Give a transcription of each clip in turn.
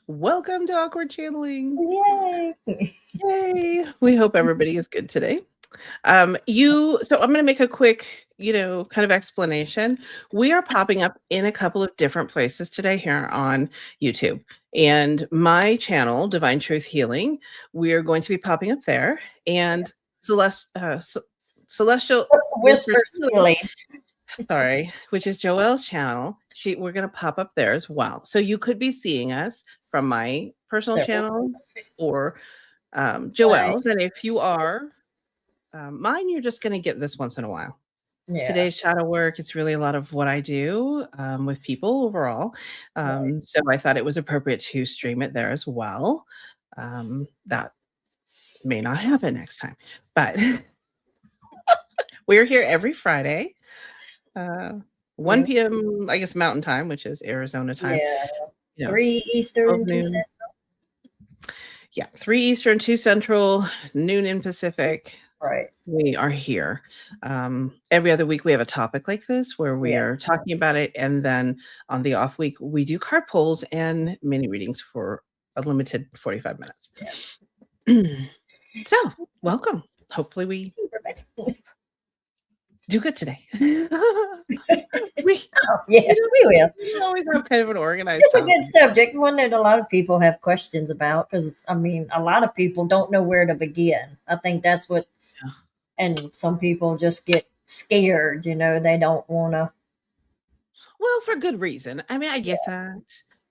Welcome to Awkward Channeling. Yay! Yay. We hope everybody is good today. So I'm going to make a quick, kind of explanation. We are popping up in a couple of different places today here on YouTube. And my channel, Divine Truth Healing, we are going to be popping up there. And Celestial Whispers Whispers Healing, healing. sorry, which is Joelle's channel. We're going to pop up there as well. So you could be seeing us from my personal channel or Joelle's. And if you are mine, you're just going to get this once in a while. Yeah. Today's shadow work, it's really a lot of what I do with people overall. So I thought it was appropriate to stream it there as well. That may not happen next time, but we're here every Friday. 1 p.m., I guess, Mountain Time, which is Arizona time. Yeah. 3 Eastern, 2 Central. Yeah, 3 Eastern, 2 Central, noon in Pacific. Right. We are here. Every other week we have a topic like this where we are talking about it. And then on the off week, we do card pulls and mini readings for a limited 45 minutes. Yeah. So, welcome. Hopefully we do good today. We will. We always have kind of an organized. It's a good subject, one that a lot of people have questions about because, a lot of people don't know where to begin. I think that's what, and some people just get scared, they don't want to. Well, for good reason. I get that,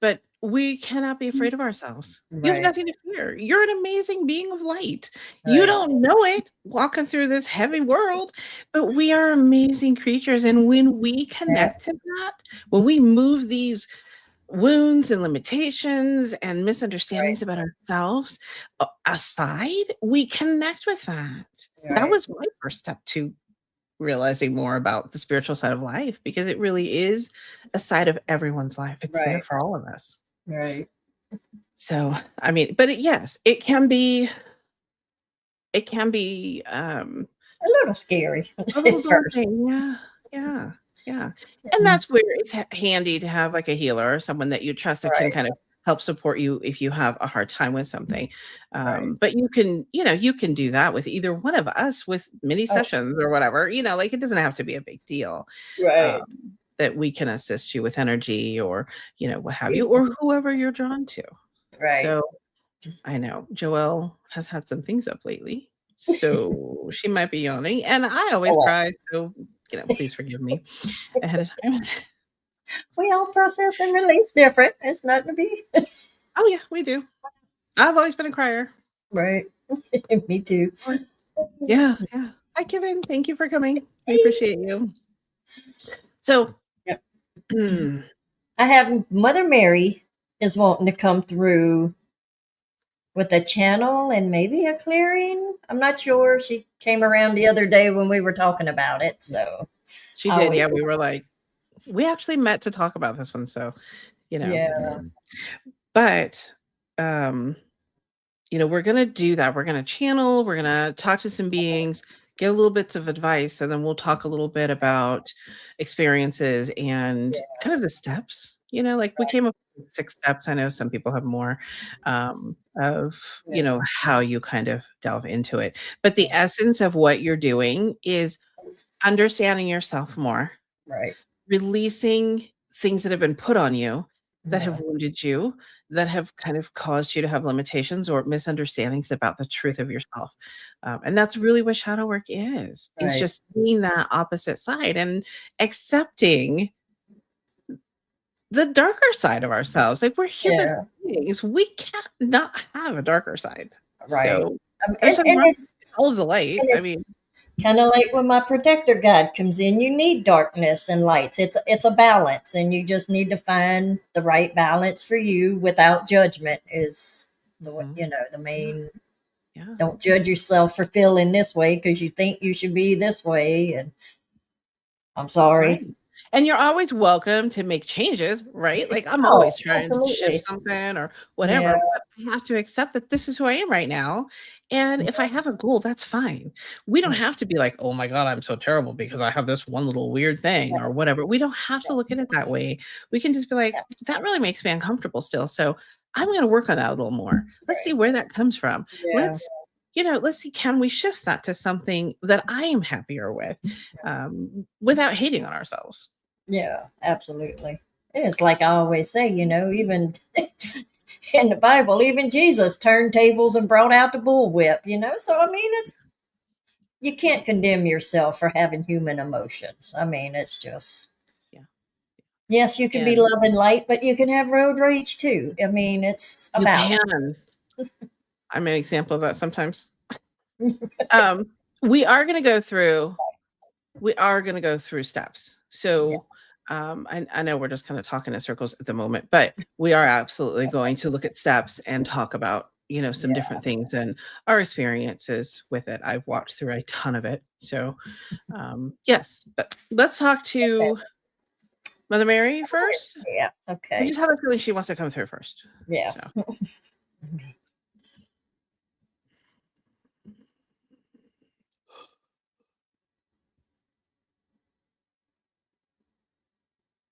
but we cannot be afraid of ourselves. Right. You have nothing to fear. You're an amazing being of light. Right. You don't know it walking through this heavy world, but we are amazing creatures. And when we connect to that, when we move these wounds and limitations and misunderstandings about ourselves aside, we connect with that. Right. That was my first step to realizing more about the spiritual side of life, because it really is a side of everyone's life. It's there for all of us. Right. So, but yes, it can be a little scary. A little daunting. Yeah. And that's where it's handy to have like a healer or someone that you trust that can kind of help support you if you have a hard time with something. But you can do that with either one of us with mini sessions or whatever, it doesn't have to be a big deal. Right. That we can assist you with energy or, what have you, or whoever you're drawn to. Right. So I know Joelle has had some things up lately, so she might be yawning, and I always cry. So, please forgive me ahead of time. We all process and release different. It's nothing to be. Oh yeah, we do. I've always been a crier. Right. Me too. Yeah. Hi, Kevin. Thank you for coming. I appreciate you. So, I have Mother Mary is wanting to come through with a channel and maybe a clearing. I'm not sure. She came around the other day when we were talking about it. So she did. Yeah, we were like, we actually met to talk about this one. So, Yeah. But, we're going to do that. We're going to channel. We're going to talk to some beings, get a little bits of advice, and then we'll talk a little bit about experiences and kind of the steps. We came up with 6 steps. I know some people have more of, how you kind of delve into it. But the essence of what you're doing is understanding yourself more. Right. Releasing things that have been put on you that have wounded you, that have kind of caused you to have limitations or misunderstandings about the truth of yourself. And that's really what shadow work is. It's just seeing that opposite side and accepting the darker side of ourselves. Like, we're human beings. We can't not have a darker side. Right. So it's all of the light. Kind of like when my protector guide comes in, you need darkness and lights. It's a balance, and you just need to find the right balance for you without judgment is the main. Yeah. Don't judge yourself for feeling this way because you think you should be this way. And I'm sorry. Right. And you're always welcome to make changes, right? Like, I'm always trying to shift something or whatever. But I have to accept that this is who I am right now. And if I have a goal, that's fine. We don't have to be like, oh my God, I'm so terrible because I have this one little weird thing or whatever. We don't have to look at it that way. We can just be like, that really makes me uncomfortable still. So I'm going to work on that a little more. Let's see Right. where that comes from. Yeah. Let's see, can we shift that to something that I am happier with, without hating on ourselves? Yeah, absolutely. And it's like I always say, even in the Bible, even Jesus turned tables and brought out the bullwhip. So I mean, it's you can't condemn yourself for having human emotions. I mean, it's just Yeah. yes, you can be And love and light, but you can have road rage too. I mean, it's a you balance. can. I'm an example of that sometimes. Um, we are going to go through steps. Yeah, So I know we're just kind of talking in circles at the moment, but we are absolutely going to look at steps and talk about, some yeah. different things and our experiences with it. I've walked through a ton of it. So yes, but let's talk Okay. to Mother Mary first. Yeah. I Okay. just have a feeling she wants to come through first. Yeah. So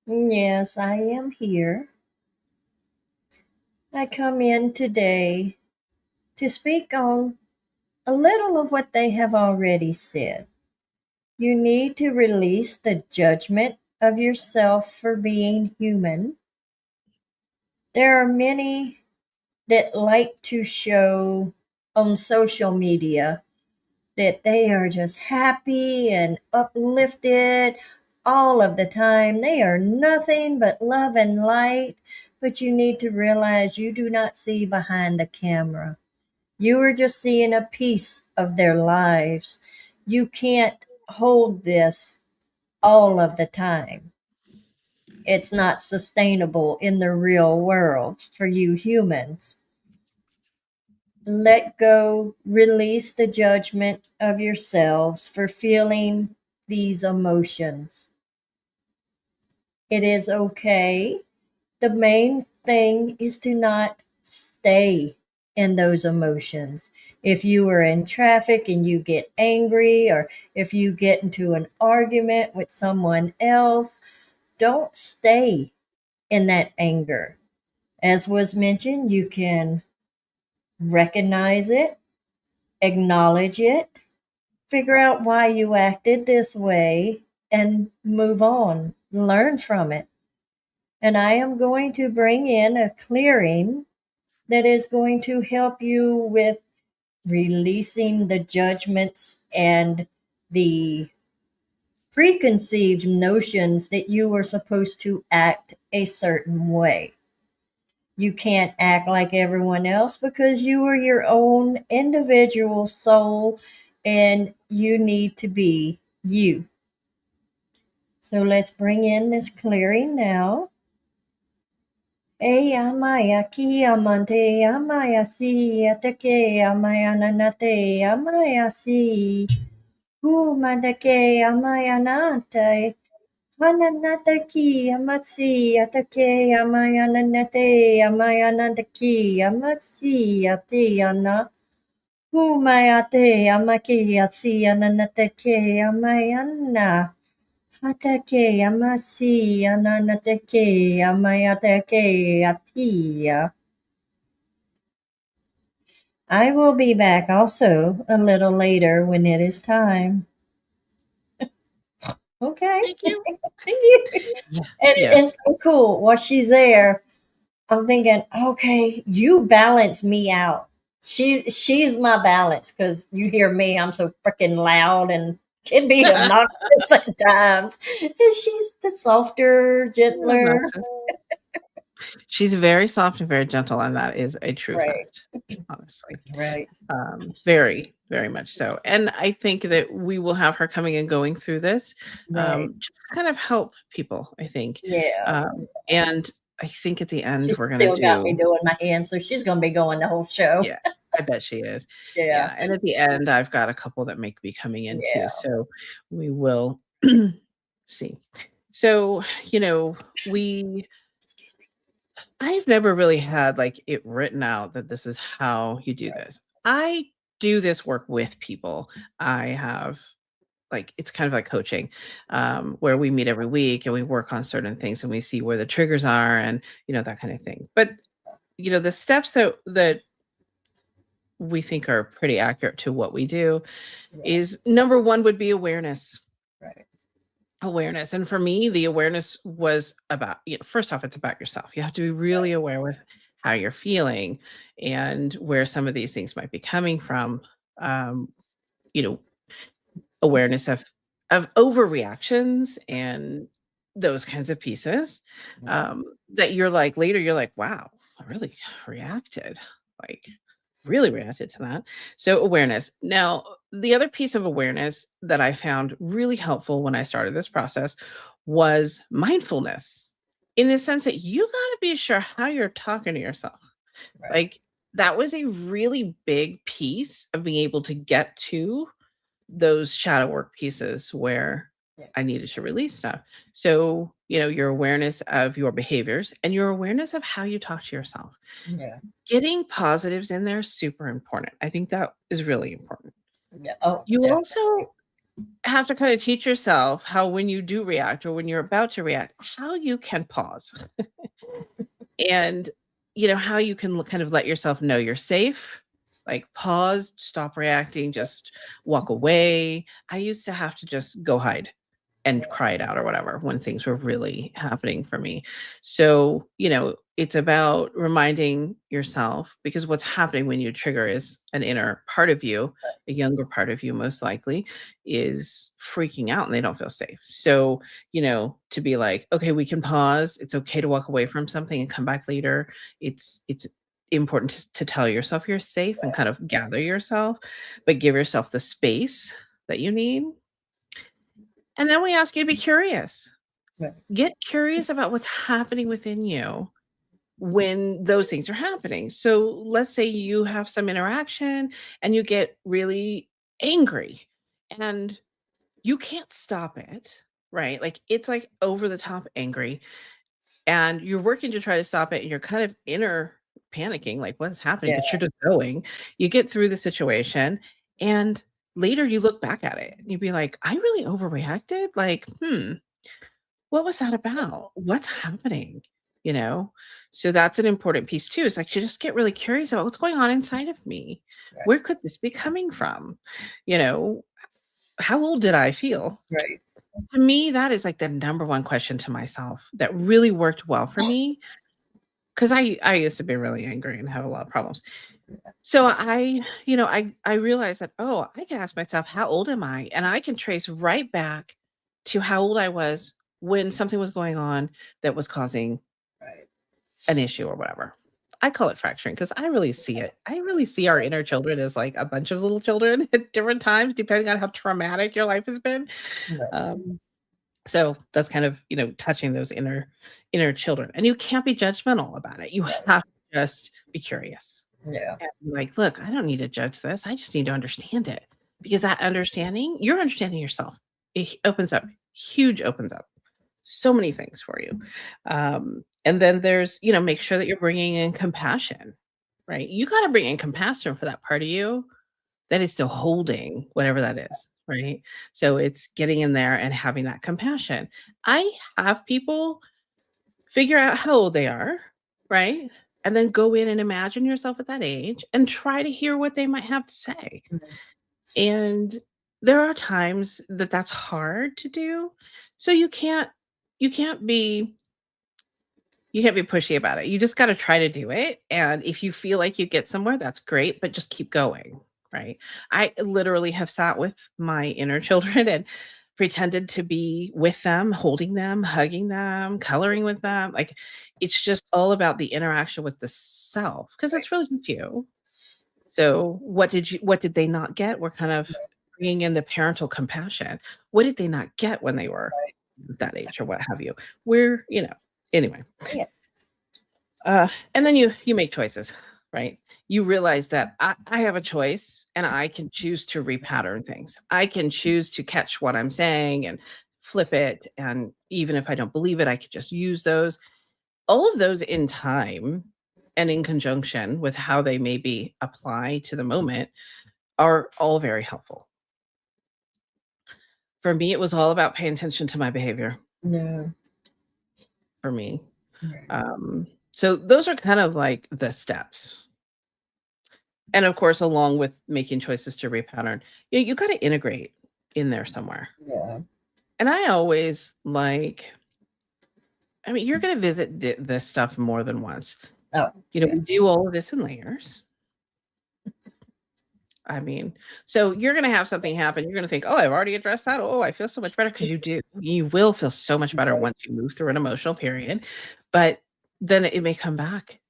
Yes, I am here. I come in today to speak on a little of what they have already said. You need to release the judgment of yourself for being human. There are many that like to show on social media that they are just happy and uplifted all of the time. They are nothing but love and light, but you need to realize you do not see behind the camera. You are just seeing a piece of their lives. You can't hold this all of the time. It's not sustainable in the real world for you humans. Let go, release the judgment of yourselves for feeling these emotions. It is okay. The main thing is to not stay in those emotions. If you are in traffic and you get angry, or if you get into an argument with someone else, don't stay in that anger. As was mentioned, you can recognize it, acknowledge it, figure out why you acted this way, and move on. Learn from it. And I am going to bring in a clearing that is going to help you with releasing the judgments and the preconceived notions that you were supposed to act a certain way. You can't act like everyone else because you are your own individual soul and you need to be you. So let's bring in this clearing now. E amaya ki amante amaya si atake amaya nanate amaya si hu mandake amaya nate hananata ki amatsi atake amaya nanate amaya nanaki amatsi ate ana hu mayate amaki atsi ananatake amayana hatake amasi ananatake amayatake atia. I will be back also a little later when it is time. Okay. thank you. Thank you. Yeah. And Yes. it's so cool. While she's there, I'm thinking, okay, you balance me out. She's my balance because you hear me, I'm so freaking loud and can be obnoxious at times. And she's the softer, gentler. She's very soft and very gentle, and that is a true Right, fact, honestly. right, Very, very much so. And I think that we will have her coming and going through this, right. just to kind of help people, I think. Yeah. And I think at the end, She's we're going to still got me do, doing my hands, so she's gonna be going the whole show. yeah, I bet she is. Yeah, Yeah. And at the end, I've got a couple that may be coming in too. yeah, So we will see. So, we I've never really had, like, it written out that this is how you do right, this. I do this work with people. I have, like, it's kind of like coaching, where we meet every week and we work on certain things and we see where the triggers are and, that kind of thing. But the steps that we think are pretty accurate to what we do Yeah. is number one would be awareness. Right. Awareness. And for me, the awareness was about, first off, it's about yourself. You have to be really Right. aware with how you're feeling and where some of these things might be coming from. Um, you know, awareness of overreactions and those kinds of pieces, Yeah. that you're like later you're like, wow, I really reacted, like really reacted to that. So awareness. Now, the other piece of awareness that I found really helpful when I started this process was mindfulness, in the sense that you got to be sure how you're talking to yourself. Right. Like, that was a really big piece of being able to get to those shadow work pieces where Yeah. I needed to release stuff. So, your awareness of your behaviors and your awareness of how you talk to yourself. Yeah. Getting positives in there is super important. I think that is really important. Yeah. Oh, You definitely. also have to kind of teach yourself how, when you do react or when you're about to react, how you can pause and how you can kind of let yourself know you're safe, like pause, stop reacting, just walk away. I used to have to just go hide and Yeah. cry it out or whatever when things were really happening for me. So, it's about reminding yourself, because what's happening when you trigger is an inner part of you, a younger part of you most likely, is freaking out and they don't feel safe. So, to be like, okay, we can pause. It's okay to walk away from something and come back later. It's important to tell yourself you're safe and kind of gather yourself, but give yourself the space that you need. And then we ask you to be curious. Right. Get curious about what's happening within you when those things are happening. So let's say you have some interaction and you get really angry and you can't stop it, right? Like, it's like over the top angry, and you're working to try to stop it and you're kind of inner panicking, like what's happening, Yeah. but you're just going. You get through the situation, and later you look back at it and you'd be like, I really overreacted. Like, what was that about? What's happening? You know? So that's an important piece too. Is like to just get really curious about what's going on inside of me. Right. Where could this be coming from? You know, how old did I feel? Right. To me, that is like the number one question to myself that really worked well for me, because I used to be really angry and have a lot of problems. So I realized that, oh, I can ask myself, how old am I? And I can trace right back to how old I was when something was going on that was causing Right. an issue or whatever. I call it fracturing because I really see it. I really see our inner children as like a bunch of little children at different times, depending on how traumatic your life has been. Right. Um, so that's kind of, touching those inner children. And you can't be judgmental about it. You Right. have to just be curious. Yeah. And be like, look, I don't need to judge this. I just need to understand it. Because that understanding, you're understanding yourself. It opens up, huge opens up so many things for you. And then there's, make sure that you're bringing in compassion, right? You got to bring in compassion for that part of you that is still holding whatever that is, right? So it's getting in there and having that compassion. I have people figure out how old they are, right? And then go in and imagine yourself at that age and try to hear what they might have to say. Mhm. And there are times that that's hard to do. So you can't be you can't be pushy about it. You just gotta try to do it, and if you feel like you get somewhere, that's great, but just keep going, right? I literally have sat with my inner children and pretended to be with them, holding them, hugging them, coloring with them, like, it's just all about the interaction with the self, because Right. it's really just you. So, what did they not get? We're kind of bringing in the parental compassion. What did they not get when they were Right. that age or what have you? We're, anyway. Yeah. And then you make choices, right? You realize that I have a choice and I can choose to repattern things. I can choose to catch what I'm saying and flip it. And even if I don't believe it, I could just use those. All of those in time and in conjunction with how they maybe apply to the moment are all very helpful. For me, it was all about paying attention to my behavior No. for me. Right. Um, So those are kind of like the steps. And of course, along with making choices to repattern, you got to integrate in there somewhere. Yeah. And I always I mean, you're going to visit this stuff more than once. Oh, We yeah. do all of this in layers. I mean, so you're going to have something happen. You're going to think, oh, I've already addressed that. Oh, I feel so much better because you do. You will feel so much better Right. once you move through an emotional period. But then it may come back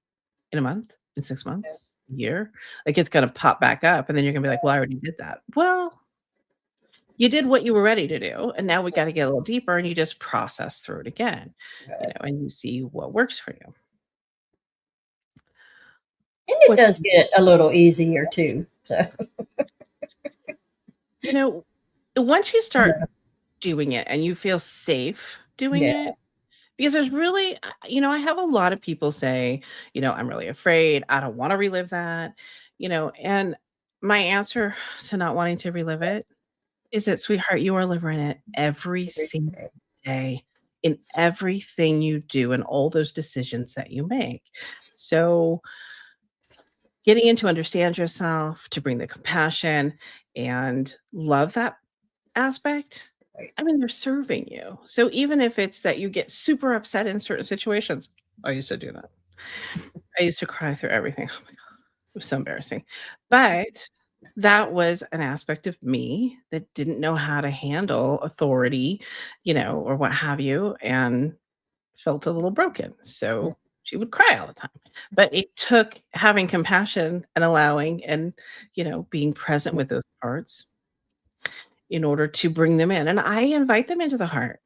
in a month, in 6 months, a year. Like it's going to pop back up. And then you're going to be like, well, I already did that. Well, you did what you were ready to do. And now we got to get a little deeper and you just process through it again, Right. and you see what works for you. And it What's, does get a little easier too. So, you know, once you start yeah. doing it and you feel safe doing Yeah. it, because there's really, I have a lot of people say, I'm really afraid. I don't want to relive that, and my answer to not wanting to relive it is that, sweetheart, you are living it every single day in everything you do and all those decisions that you make. So, getting in to understand yourself, to bring the compassion and love that aspect, Right. I mean, they're serving you. So even if it's that you get super upset in certain situations, I used to do that. I used to cry through everything. Oh my god, it was so embarrassing. But that was an aspect of me that didn't know how to handle authority, or what have you, and felt a little broken. So she would cry all the time. But it took having compassion and allowing and, being present with those parts in order to bring them in. And I invite them into the heart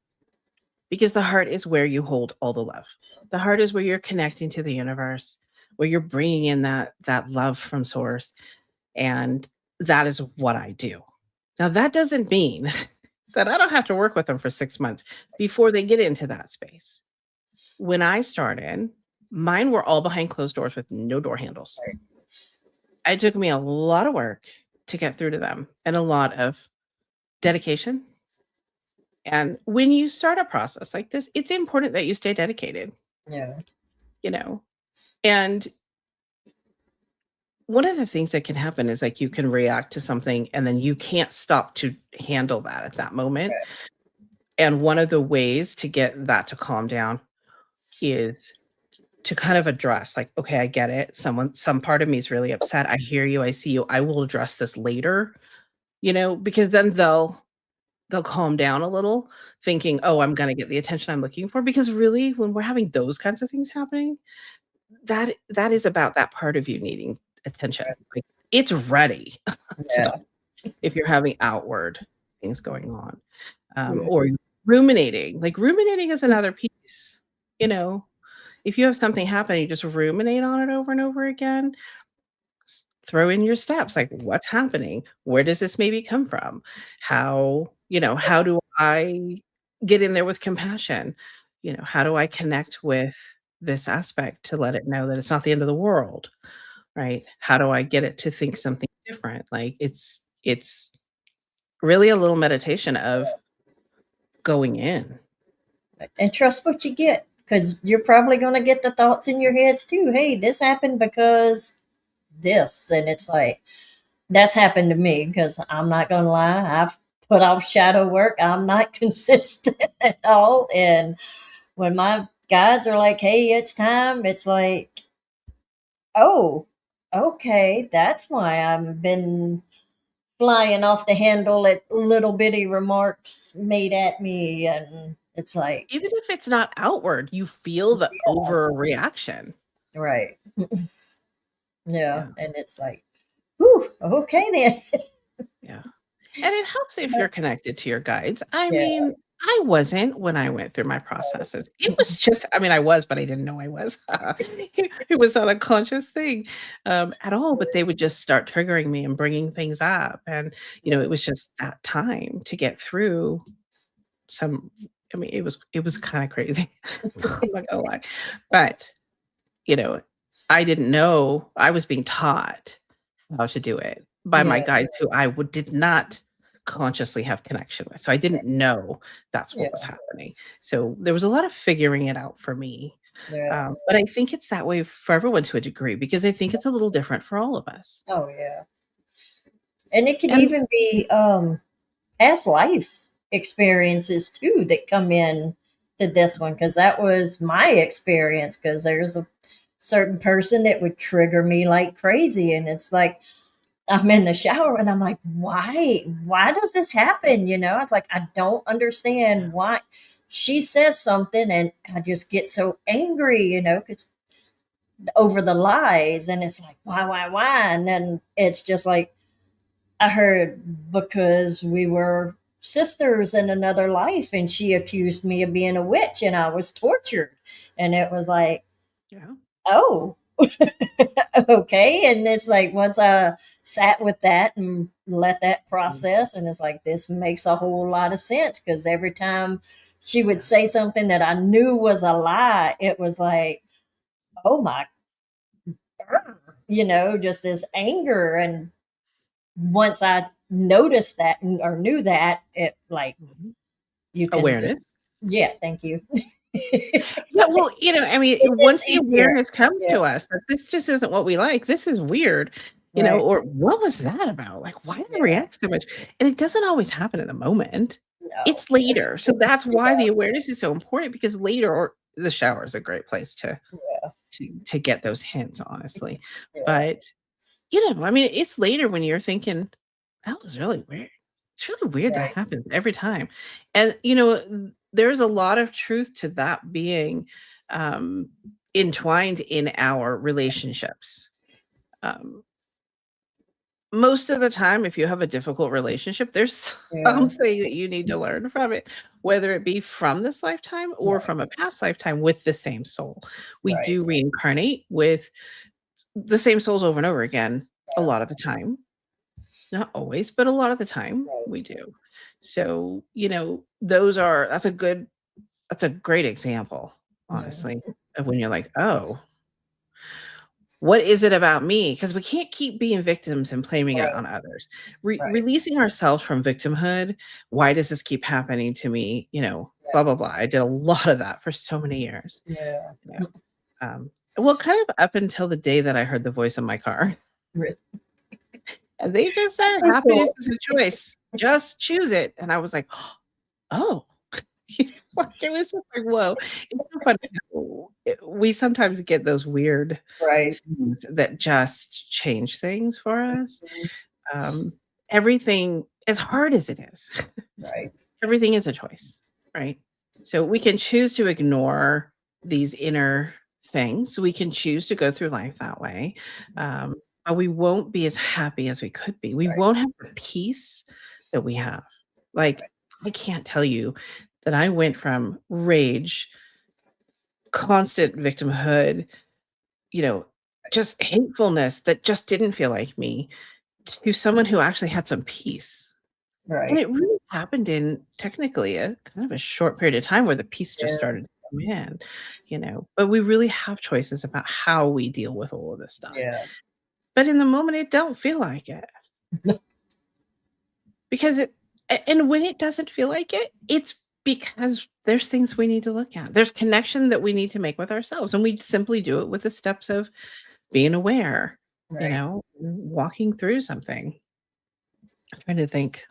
because the heart is where you hold all the love. The heart is where you're connecting to the universe, where you're bringing in that love from source, and that is what I do. Now that doesn't mean that I don't have to work with them for 6 months before they get into that space. When I started, mine were all behind closed doors with no door handles. It took me a lot of work to get through to them and a lot of dedication. And when you start a process like this, it's important that you stay dedicated, Yeah. you know? And one of the things that can happen is like you can react to something and then you can't stop to handle that at that moment. And one of the ways to get that to calm down is to kind of address, like, okay, I get it. Some part of me is really upset. I hear you. I see you. I will address this later, because then they'll calm down a little, thinking, "Oh, I'm gonna get the attention I'm looking for," because really, when we're having those kinds of things happening, that is about that part of you needing attention. Like, it's ready to talk Yeah. if you're having outward things going on, Yeah. or ruminating. Like, ruminating is another piece, you know? If you have something happen, you just ruminate on it over and over again, throw in your steps, like, what's happening? Where does this maybe come from? How do I get in there with compassion? How do I connect with this aspect to let it know that it's not the end of the world, right? How do I get it to think something different? Like, it's really a little meditation of going in. And trust what you get, because you're probably going to get the thoughts in your heads too. Hey, this happened because this. And it's like, that's happened to me because I'm not going to lie. I've put off shadow work. I'm not consistent at all. And when my guides are like, hey, it's time, it's like, oh, okay, that's why I've been flying off the handle at little bitty remarks made at me. And it's like, Even if it's not outward, you feel the overreaction. right. Yeah. Yeah, And it's like, whew, okay then. yeah. And it helps if you're connected to your guides. I Yeah. mean, I wasn't when I went through my processes. It was just, I mean, I was, but I didn't know I was. It was not a conscious thing at all, but they would just start triggering me and bringing things up. And, it was just that time to get through some, I mean, it was kind of crazy. I'm not gonna lie. But, you know, I didn't know I was being taught how to do it by my Yeah. guides who did not consciously have connection with. So I didn't know that's Yeah. what was happening. So there was a lot of figuring it out for me. Yeah. But I think it's that way for everyone to a degree because I think it's a little different for all of us. Oh yeah. And it could And even be past life experiences too that come in to this one, because that was my experience, because there's a certain person that would trigger me like crazy, and it's like I'm in the shower and I'm like, why does this happen? It's like I don't understand why. She says something and I just get so angry, 'cause over the lies, and it's like, why, and then it's just like, I heard because we were sisters in another life and she accused me of being a witch and I was tortured. And it was like, yeah. oh, okay. And it's like, once I sat with that and let that process, and it's like, this makes a whole lot of sense, because every time she would say something that I knew was a lie, it was like, oh my, just this anger. And once I noticed that or knew that, it like, Mhm. you can Awareness. just, yeah, thank you. Yeah, well, I mean, once It's the easier. awareness comes Yeah, to us that this just isn't what we like, this is weird, right. or what was that about? Like, why did I Yeah, react so much? And it doesn't always happen in the moment. no. It's later. So that's why Yeah, the awareness is so important because later or the shower is a great place to get those hints, honestly. yeah, But I mean, it's later when you're thinking, "That was really weird." It's really weird that right, happens every time. And, there's a lot of truth to that being, um, entwined in our relationships. Um, Most of the time, if you have a difficult relationship, there's yeah, something that you need to learn from it, whether it be from this lifetime or right, from a past lifetime with the same soul. We right, do reincarnate with the same souls over and over again a yeah, lot of the time. Not always, but a lot of the time right, we do. So, that's a great example, yeah, honestly, of when you're like, "Oh, what is it about me?" Because we can't keep being victims and blaming it right, on others. right, Releasing ourselves from victimhood, "Why does this keep happening to me?" yeah, Blah, blah, blah. I did a lot of that for so many years, yeah. you know, well, kind of up until the day that I heard the voice in my car. Re- And they just said, So "Happiness cool. is a choice. Just choose it." And I was like, "Oh." Like, it was just like, whoa. It's so funny how we sometimes get those weird Right, things that just change things for us. Um, Everything, as hard as it is, right, everything is a choice, right? So we can choose to ignore these inner things. We can choose to go through life that way. Um, but we won't be as happy as we could be. We right, won't have the peace that we have. Like, I can't tell you that I went from rage, constant victimhood, you know, just hatefulness that just didn't feel like me, to someone who actually had some peace. And right. it really happened in technically a kind of a short period of time where the peace just Yeah, started to come in, but we really have choices about how we deal with all of this stuff. yeah, But in the moment, it don't feel like it because and when it doesn't feel like it, it's because there's things we need to look at. There's connection that we need to make with ourselves, and we simply do it with the steps of being aware, right. walking through something. I'm trying to think.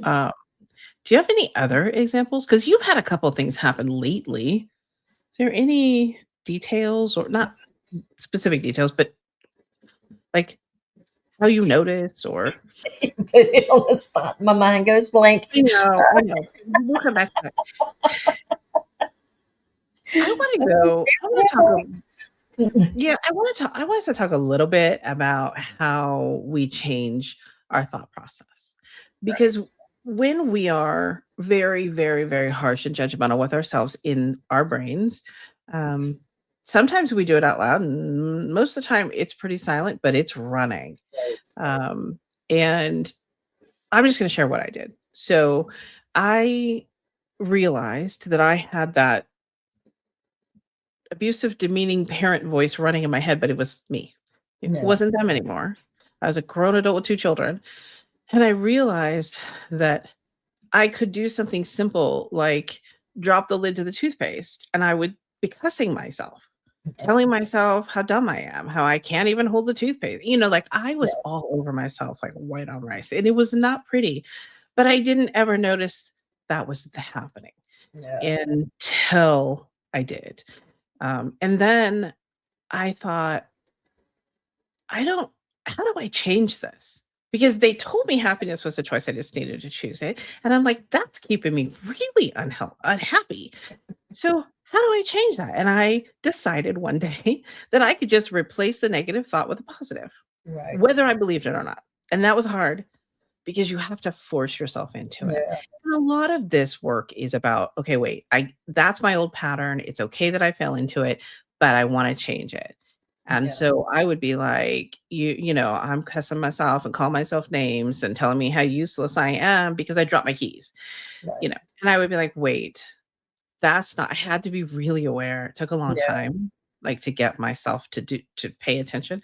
Uh, Do you have any other examples? Because 'Cause you've had a couple of things happen lately. Is there any details or not specific details, but, like, how you notice or Put it on the spot. My mind goes blank. I know. We'll come back to that. I wanna talk a yeah, I want us to talk a little bit about how we change our thought process. Right, Because when we are very, very, very harsh and judgmental with ourselves in our brains, um, sometimes we do it out loud, and most of the time it's pretty silent, but it's running. right, And I'm just gonna share what I did. So I realized that I had that abusive, demeaning parent voice running in my head, but it was me. It yeah, wasn't them anymore. I was a grown adult with 2 children, and I realized that I could do something simple like drop the lid to the toothpaste, and I would be cussing myself, telling myself how dumb I am, how I can't even hold the toothpaste. Like I was Yeah. all over myself like white on rice, and it was not pretty. But I didn't ever notice that was happening Yeah. until I did. And then I thought, I don't how do I change this? Because they told me happiness was a choice, I just needed to choose it. And I'm like, that's keeping me really unhappy. So how do I change that? And I decided one day that I could just replace the negative thought with a positive, Right. whether I believed it or not. And that was hard because you have to force yourself into it. Yeah. And a lot of this work is about, okay, wait, I that's my old pattern. It's okay that I fell into it, but I want to change it. And Yeah. so I would be like, I'm cussing myself and call myself names and telling me how useless I am because I dropped my keys, Right. and I would be like, wait, that's not I had to be really aware. It took a long Yeah. time, like to get myself to pay attention.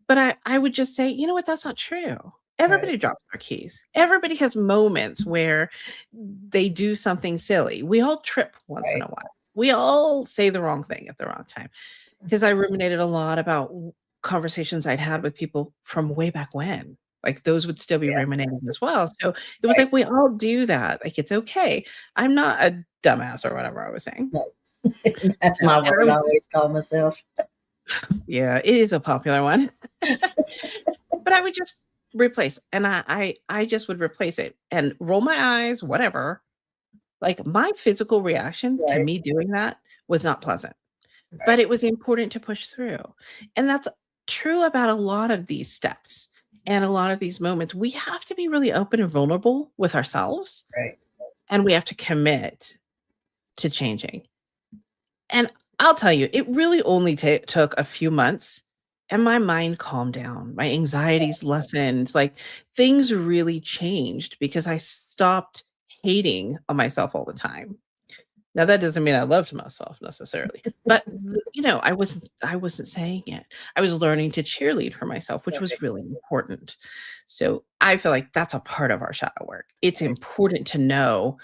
But I would just say, "You know what? That's not true." Right. Everybody drops their keys. Everybody has moments where they do something silly. We all trip once in Right. a while. We all say the wrong thing at the wrong time. Because I ruminated a lot about conversations I'd had with people from way back when. Like, those would still be Yeah. ruminating as well. So, it was Right. like, we all do that. Like, it's okay. I'm not a dumbass or whatever I was saying. No. That's No, my and I word I would just always call myself. yeah, it is a popular one. But I would just replace, and I just would replace it and roll my eyes, whatever. Like, my physical reaction to Right. me doing that was not pleasant, but Right. it was important to push through. And that's true about a lot of these steps and a lot of these moments. We have to be really open and vulnerable with ourselves, Right. and we have to commit to changing. And I'll tell you, it really only took a few months, and my mind calmed down. My anxieties lessened. Like, things really changed because I stopped hating on myself all the time. Now that doesn't mean I loved myself necessarily, but I wasn't saying it. I was learning to cheerlead for myself, which was Right. really important. So I feel like that's a part of our shadow work. It's Right. important to know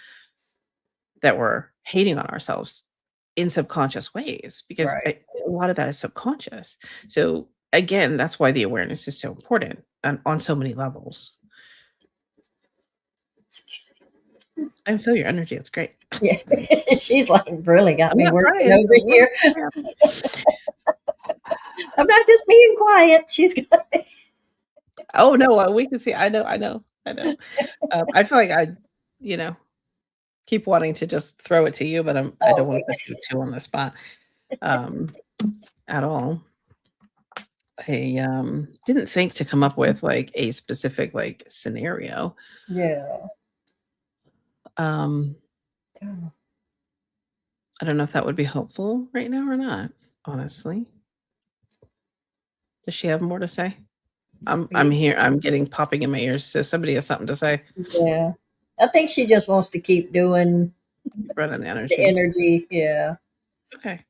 that we're hating on ourselves in subconscious ways because Right. a lot of that is subconscious. So again, that's why the awareness is so important on so many levels. I feel your energy. It's great. Yeah. She's like really got I'm me not working crying. over here. I'm not just being quiet. She's got Oh no, we can see. I know. I feel like I, you know, keep wanting to just throw it to you, but I don't want to oh put you too on the spot um, at all. I didn't think to come up with like a specific like scenario. yeah. Um, Oh, I don't know if that would be helpful right now or not. Honestly, does she have more to say? I'm here. I'm getting popping in my ears. So somebody has something to say. yeah. I think she just wants to keep doing Running the the energy. energy. Yeah. Okay.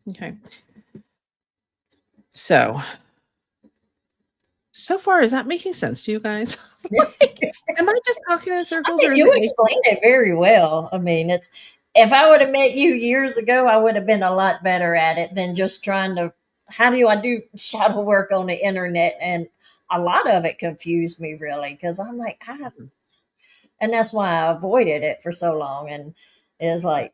Okay. So so far, is that making sense to you guys? Like, am I just talking in I circles think or is you it making explained it very well. I mean, it's if I would have met you years ago, I would have been a lot better at it than just trying to. How do I do shadow work on the internet? And a lot of it confused me really because I'm like, and that's why I avoided it for so long. And it's like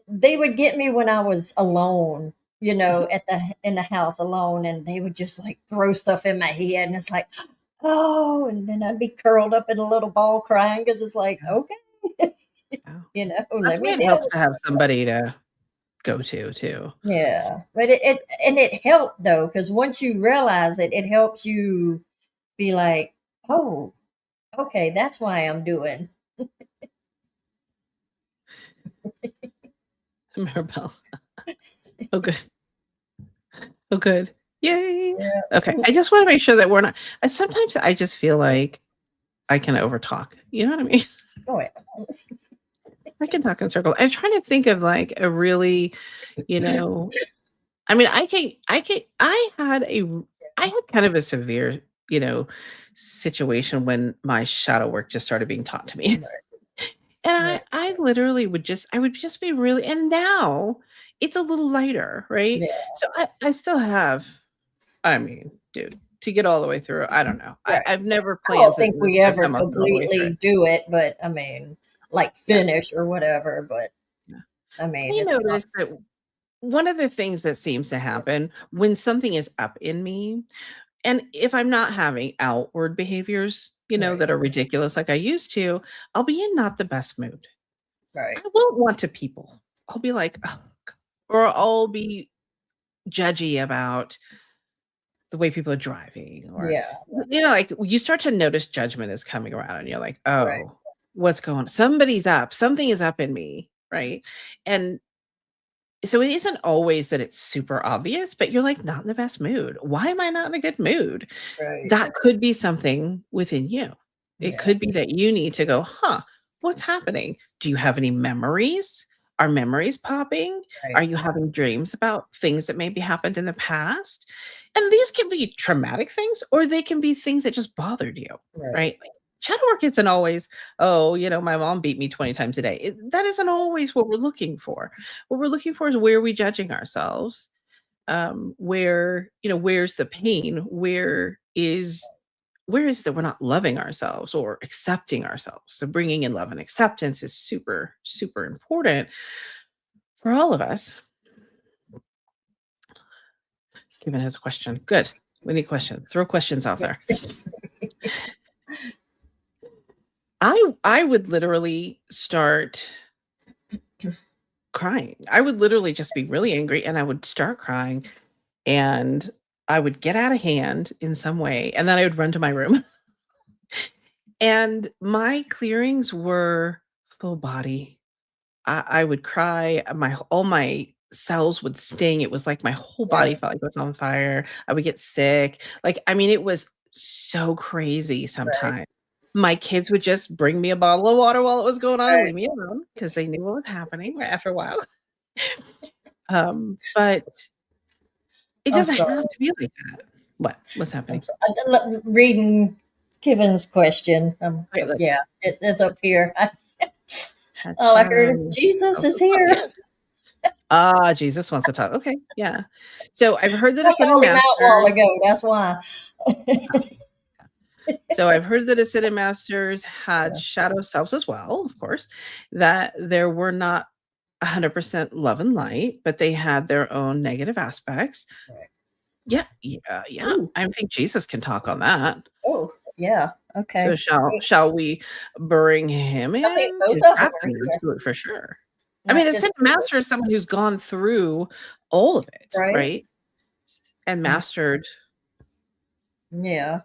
they would get me when I was alone, Mhm. at the in the house alone, and they would just like throw stuff in my head, and it's like, oh, and then I'd be curled up in a little ball crying because it's like, Yeah, okay, yeah. That's let why me it deal helps with to have somebody to go to too. yeah. But it helped though, because once you realize it, it helps you be like, oh, okay, that's why I'm doing. Mirabelle. Oh, good. Oh, good. Yay. Yeah. Okay. I just want to make sure that we're not. Sometimes I just feel like I can overtalk. You know what I mean? Go ahead. I can talk in circles. I'm trying to think of like a really, you know, I mean, I had kind of a severe, situation when my shadow work just started being taught to me. And Right. I literally would just be really, and now it's a little lighter, right? Yeah. So I still have, I mean, dude, to get all the way through, I don't know. Right. I've never I planned don't to think we live ever my life all the way through. completely do it, but I mean, like No, finish or whatever. But no. I mean, I it's noticed constant. that one of the things that seems to happen when something is up in me, and if I'm not having outward behaviors, Right. that are ridiculous like I used to, I'll be in not the best mood. Right. I won't want to people. I'll be like, "Ugh," or I'll be judgy about the way people are driving, or, Yeah. like, you start to notice judgment is coming around and you're like, Right. "Oh, what's going on? Somebody's up. Something is up in me," right? And so it isn't always that it's super obvious, but you're, like, not in the best mood. Why am I not in a good mood? Right. That could be something within you. It Yeah. could be that you need to go, "Huh, what's happening? Do you have any memories? Are memories popping? Are Right. you having dreams about things that maybe happened in the past?" And these can be traumatic things, or they can be things that just bothered you, Right. right? Like, shadow work isn't always, "Oh, my mom beat me 20 times a day." That isn't always what we're looking for. What we're looking for is, where are we judging ourselves? Where's the pain? Where is that we're not loving ourselves or accepting ourselves? So bringing in love and acceptance is super, super important for all of us. Kevin has a question. Good. We need questions. Throw questions out there. I would literally start crying. I would literally just be really angry and I would start crying, and I would get out of hand in some way, and then I would run to my room. And my clearings were full body. I would cry, all my cells would sting, it was like my whole body Right. felt like it was on fire, I would get sick, like, I mean, it was so crazy Right. sometimes. My kids would just bring me a bottle of water while it was going on and Right. leave me alone because they knew what was happening right after a while. But it I'm doesn't sorry. have to be like that. What? What's I'm happening? sorry. Reading Kevin's question. Wait, look, Yeah, it's up here. had All I heard is shadow. Jesus Oh, is oh, here. yeah. Ah, Jesus wants to talk. Okay, yeah. So I've heard that I ascended called him out a while masters ago. That's why. So I've heard that ascended masters had Yeah. shadow selves as well, of course, that there were not 100% love and light, but they had their own negative aspects. Right. Yeah, yeah, yeah. Ooh. I think Jesus can talk on that. Oh, yeah. So Okay. shall we bring him I think in? both Because of them that's are an here, absolute for sure. I mean, not just ascended master is someone who's gone through all of it, right. right? And Mm, mastered. yeah.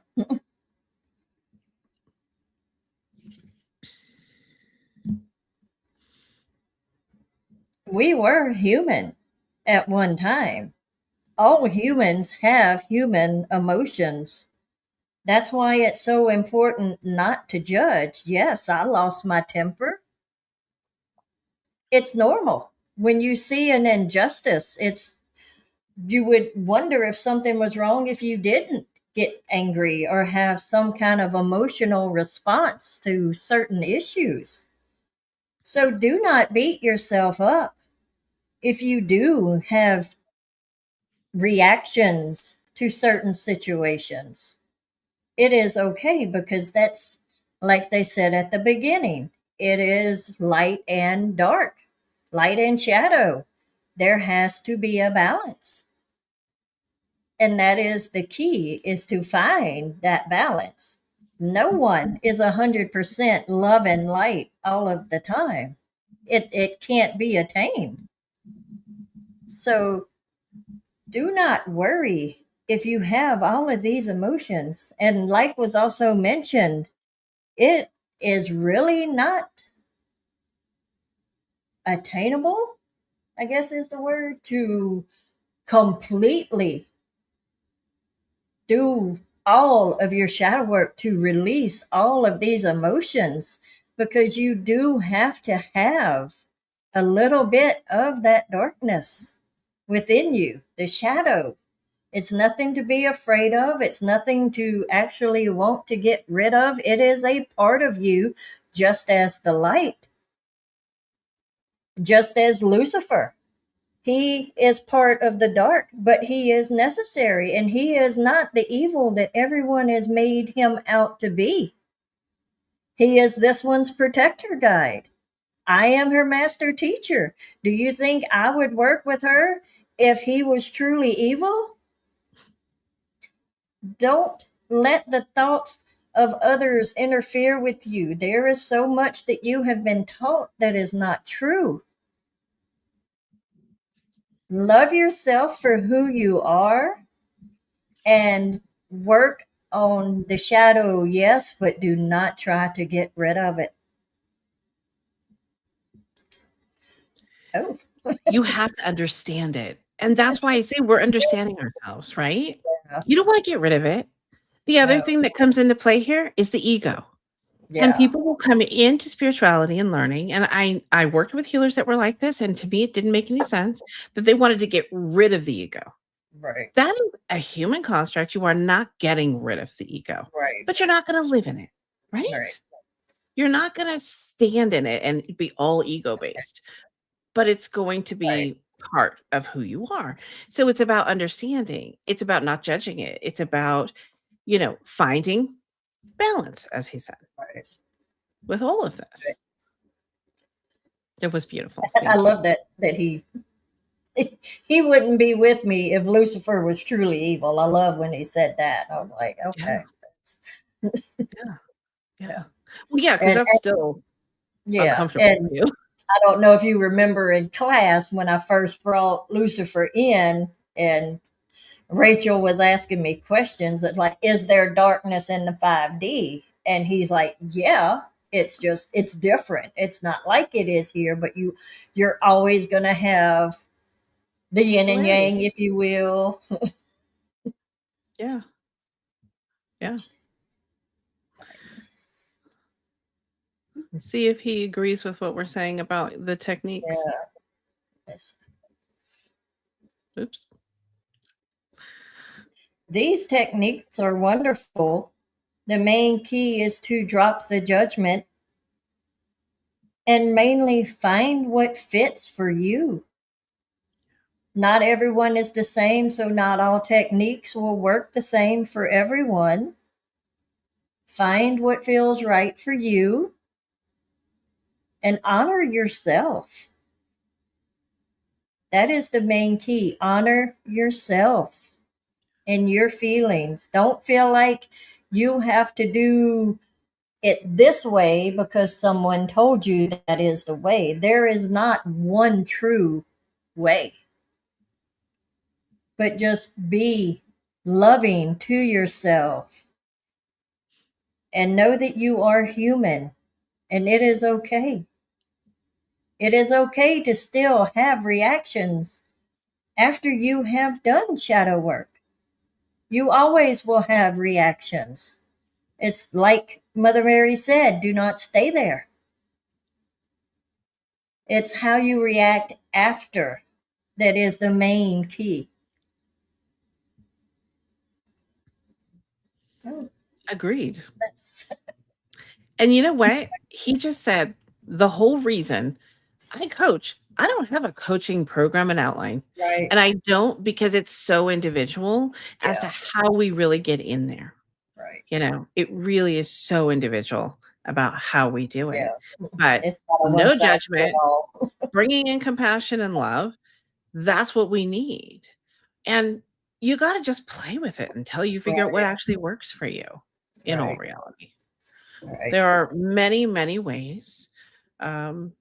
We were human at one time. All humans have human emotions. That's why it's so important not to judge. Yes, I lost my temper. It's normal. When you see an injustice, it's you would wonder if something was wrong if you didn't get angry or have some kind of emotional response to certain issues. So do not beat yourself up if you do have reactions to certain situations. It is okay because that's like they said at the beginning, it is light and dark, light and shadow. There has to be a balance. And that is the key, is to find that balance. No one is 100% love and light all of the time. It can't be attained. So do not worry if you have all of these emotions. And like was also mentioned, it is really not attainable, I guess is the word, to completely do all of your shadow work to release all of these emotions, because you do have to have a little bit of that darkness within you, the shadow. It's nothing to be afraid of. It's nothing to actually want to get rid of. It is a part of you, just as the light. just as Lucifer. He is part of the dark, but he is necessary, and he is not the evil that everyone has made him out to be. He is this one's protector guide. I am her master teacher. Do you think I would work with her if he was truly evil? Don't let the thoughts of others interfere with you. There is so much that you have been taught that is not true. Love yourself for who you are and work on the shadow, yes, but do not try to get rid of it. Oh, You have to understand it. And that's why I say we're understanding ourselves, right? yeah. You don't want to get rid of it. The other No, thing that comes into play here is the ego. And yeah, people will come into spirituality and learning, and I worked with healers that were like this, and to me, it didn't make any sense that they wanted to get rid of the ego. right, That is a human construct. You are not getting rid of the ego, right, but you're not going to live in it, right, right? You're not going to stand in it and be all ego based, but it's going to right, be part of who you are. So it's about understanding. It's about not judging it. It's about, finding balance, as he said, right. with all of this. It was beautiful. I Thank you. love that he wouldn't be with me if Lucifer was truly evil. I love when he said that. I'm like, Yeah, okay, yeah, yeah, yeah. Well, yeah, because and, that's and still yeah, uncomfortable for and you. I don't know if you remember in class when I first brought Lucifer in, and Rachel was asking me questions. It's like, is there darkness in the 5D? And he's like, yeah, it's different. It's not like it is here, but you're always gonna have the yin and Polarity. yang, if you will. Yeah, yeah. See if he agrees with what we're saying about the techniques. Yeah. Yes. Oops. These techniques are wonderful. The main key is to drop the judgment and mainly find what fits for you. Not everyone is the same, so not all techniques will work the same for everyone. Find what feels right for you and honor yourself. That is the main key. Honor yourself and your feelings. Don't feel like you have to do it this way because someone told you that is the way. There is not one true way, but just be loving to yourself and know that you are human, and it is okay. It is okay to still have reactions after you have done shadow work. You always will have reactions. It's like Mother Mary said, do not stay there. It's how you react after that is the main key. Oh, Agreed. that's And you know what? He just said the whole reason I don't have a coaching program and outline. right. And I don't because it's so individual as to Yeah, how we really get in there. right. It really is so individual about how we do it. Yeah. But It's not a one no size fit judgment, all. bringing in compassion and love, that's what we need. And you got to just play with it until you figure out what Right, actually works for you in all right, reality. right. There are many, many ways um,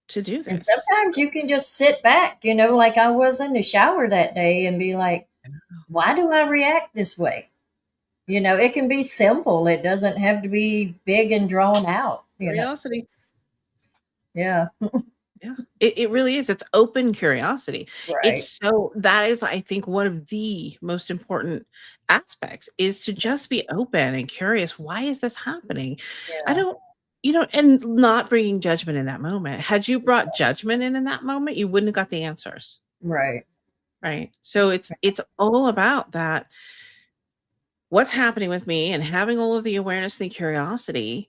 to do And this. sometimes you can just sit back, like I was in the shower that day and be like, why do I react this way? It can be simple. It doesn't have to be big and drawn out. Curiosity. It's, yeah, Yeah, it really is. It's open curiosity. right. It's so that is, I think, one of the most important aspects is to just be open and curious. Why is this happening? I Yeah, don't, and not bringing judgment in that moment. Had you brought judgment in that moment, you wouldn't have got the answers, right, right? So it's all about that. What's happening with me and having all of the awareness and the curiosity,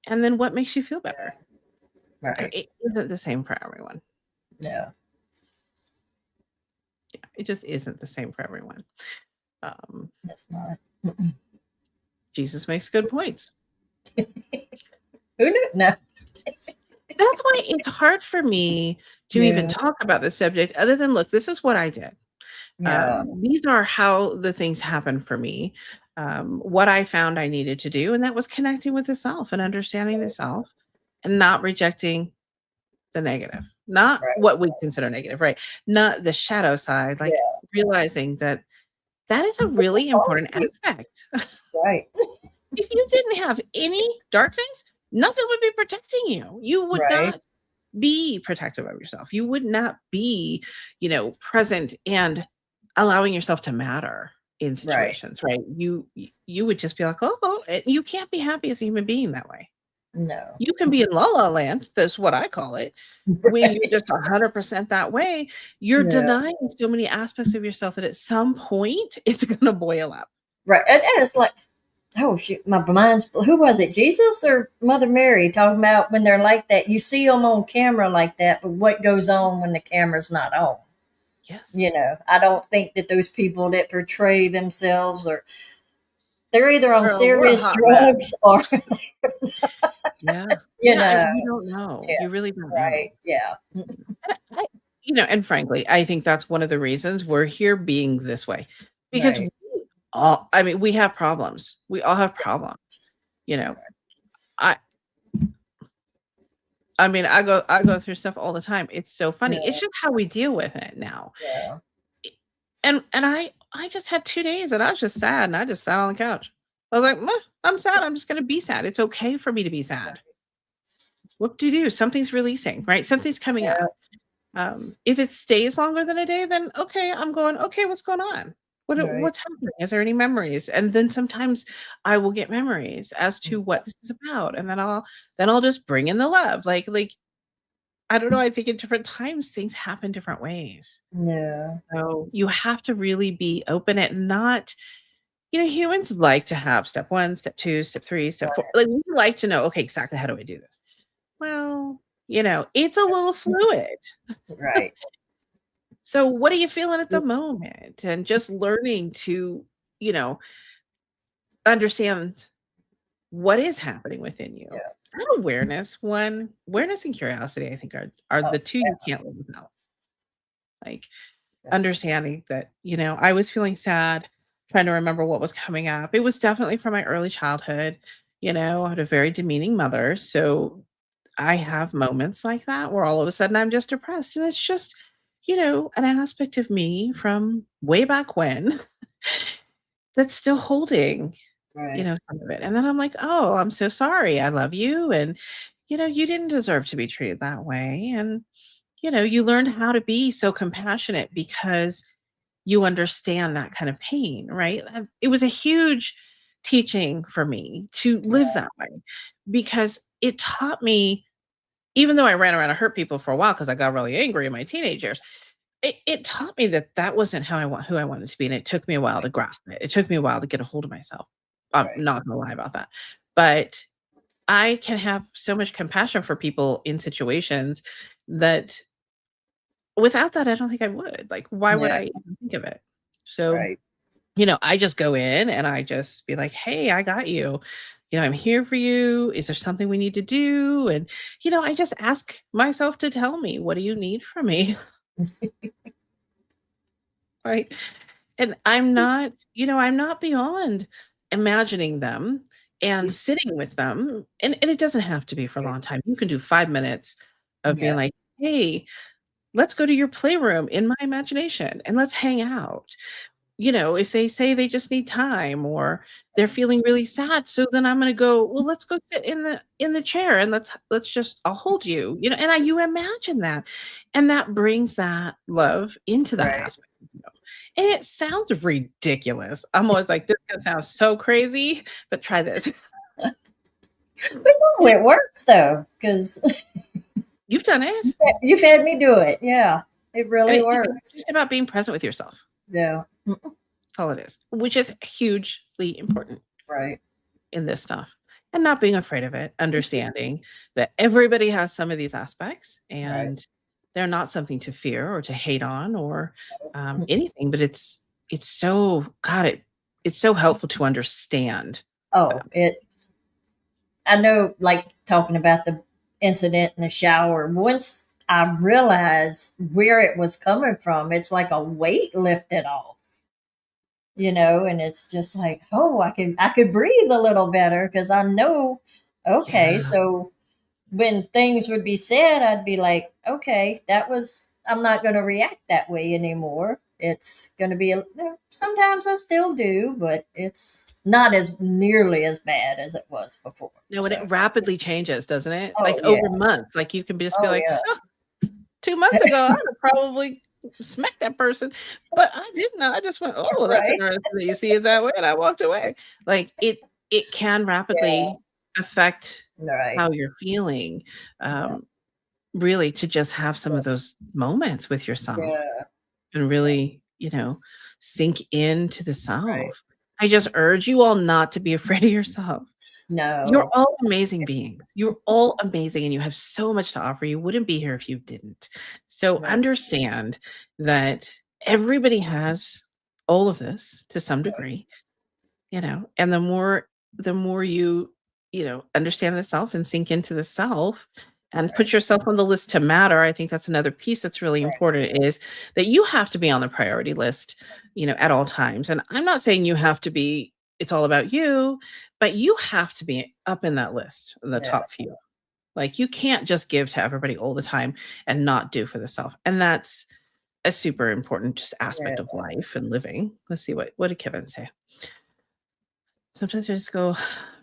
and then what makes you feel better. Right. It isn't the same for everyone. Yeah. It just isn't the same for everyone. Um, It's not. Jesus makes good points. Who knew? No. That's why it's hard for me to even Yeah. talk about the subject other than, look, this is what I did. Yeah. These are how the things happen for me. What I found I needed to do, and that was connecting with the self and understanding the self and not rejecting the negative, not Right. what we consider negative, right? Not the shadow side, like Yeah. realizing that that is a It's a really part of important you. aspect. Right. If you didn't have any darkness, nothing would be protecting you. You would Right. not be protective of yourself. You would not be, present and allowing yourself to matter in Right. situations, right? You would just be like, oh, you can't be happy as a human being that way. No. You can be in la la land. That's what I call it. When you're Right. just 100% that way, you're Yeah. denying so many aspects of yourself that at some point it's going to boil up. Right. And it's like, oh shoot, my mind's, who was it? Jesus or Mother Mary talking about when they're like that? You see them on camera like that, but what goes on when the camera's not on? Yes. I don't think that those people that portray themselves are, they're either on We're a serious hot mess. drugs or, Yeah. you Yeah, know, you don't know. yeah, You really don't right. know. Yeah. And frankly, I think that's one of the reasons we're here being this way. Because Right. we have problems. We all have problems. You know, I I go through stuff all the time. It's so funny. It's Yeah. just how we deal with it now. Yeah. And I just had 2 days and I was just sad and I just sat on the couch. I was like, "Meh, I'm sad. I'm just gonna be sad. It's okay for me to be sad. What do you do? Something's releasing, right? Something's coming Yeah. up. If it stays longer than a day, then okay, I'm going, okay, what's going on? Right. What's happening? Is there any memories? And then sometimes I will get memories as to what this is about. And then I'll just bring in the love. Like I don't know, I think at different times things happen different ways. Yeah. So you have to really be open and not, humans like to have step one, step two, step three, step four. Like we like to know, okay, exactly how do I do this? Well, it's a little fluid. Right. So what are you feeling at the moment? And just learning to, you know, understand what is happening within you. Yeah. That awareness and curiosity, I think are Oh, the two you can't live without. Like understanding that, I was feeling sad, trying to remember what was coming up. It was definitely from my early childhood. I had a very demeaning mother. So I have moments like that where all of a sudden I'm just depressed. And it's just, an aspect of me from way back when that's still holding, right. some of it. And then I'm like, oh, I'm so sorry. I love you. And, you didn't deserve to be treated that way. And, you learned how to be so compassionate because you understand that kind of pain, right? It was a huge teaching for me to live that way because it taught me, even though I ran around and hurt people for a while because I got really angry in my teenage years, it taught me that that wasn't who I wanted to be, and it took me a while to grasp it. It took me a while to get a hold of myself. I'm Right. not gonna lie about that. But I can have so much compassion for people in situations that without that, I don't think I would. Like, why would Yeah. I even think of it? So, Right. I just go in and I just be like, "Hey, I got you. I'm here for you. Is there something we need to do?" And, I just ask myself to tell me, "What do you need from me?" Right? And I'm not beyond imagining them and sitting with them. And it doesn't have to be for a Right. long time. You can do 5 minutes of being Yeah. like, "Hey, let's go to your playroom in my imagination and let's hang out." If they say they just need time or they're feeling really sad, so then I'm gonna go, "Well, let's go sit in the chair and let's just I'll hold you," and you imagine that, and that brings that love into that Right. aspect, and it sounds ridiculous. I'm always like, "This is gonna sound so crazy, but try this." But no, it works though, because You've done it, you've had me do it. Yeah. It and really it's works. just about being present with yourself. Yeah. That's all it is, which is hugely important Right. in this stuff. and not being afraid of it, understanding that everybody has some of these aspects Right. and they're not something to fear or to hate on or anything, but it's so God, it's so helpful to understand Oh, them. I know, like talking about the incident in the shower, once I realized where it was coming from, it's like a weight lifted off, and it's just like, oh, I could breathe a little better because I know, okay, Yeah. so when things would be said, I'd be like, okay, I'm not going to react that way anymore. It's going to be, sometimes I still do, but it's not as nearly as bad as it was before. No, and So, it rapidly changes, doesn't it? oh, Like yeah. over months, like you can just be Oh, like, yeah. 2 months ago, I would probably smack that person, but I didn't. I just went, "Oh, well, that's Right. interesting that you see it that way," and I walked away. Like, it can Yeah. rapidly affect Right. how you're feeling, um, really to just have some of those moments with yourself Yeah. and really, sink into the Right. self. I just urge you all not to be afraid of yourself. You're No. all amazing beings. You're all amazing, and you have so much to offer. You wouldn't be here if you didn't. So Right. understand that everybody has all of this to some degree, and the more you understand the self and sink into the self and Right. put yourself on the list to matter. I think that's another piece that's really Right. important is that you have to be on the priority list, at all times. And I'm not saying you have to be, it's all about you, but you have to be up in that list, in the Yeah. top few. Like you can't just give to everybody all the time and not do for the self. And that's a super important just aspect of Yeah. life and living. Let's see what did Kevin say? Sometimes I just go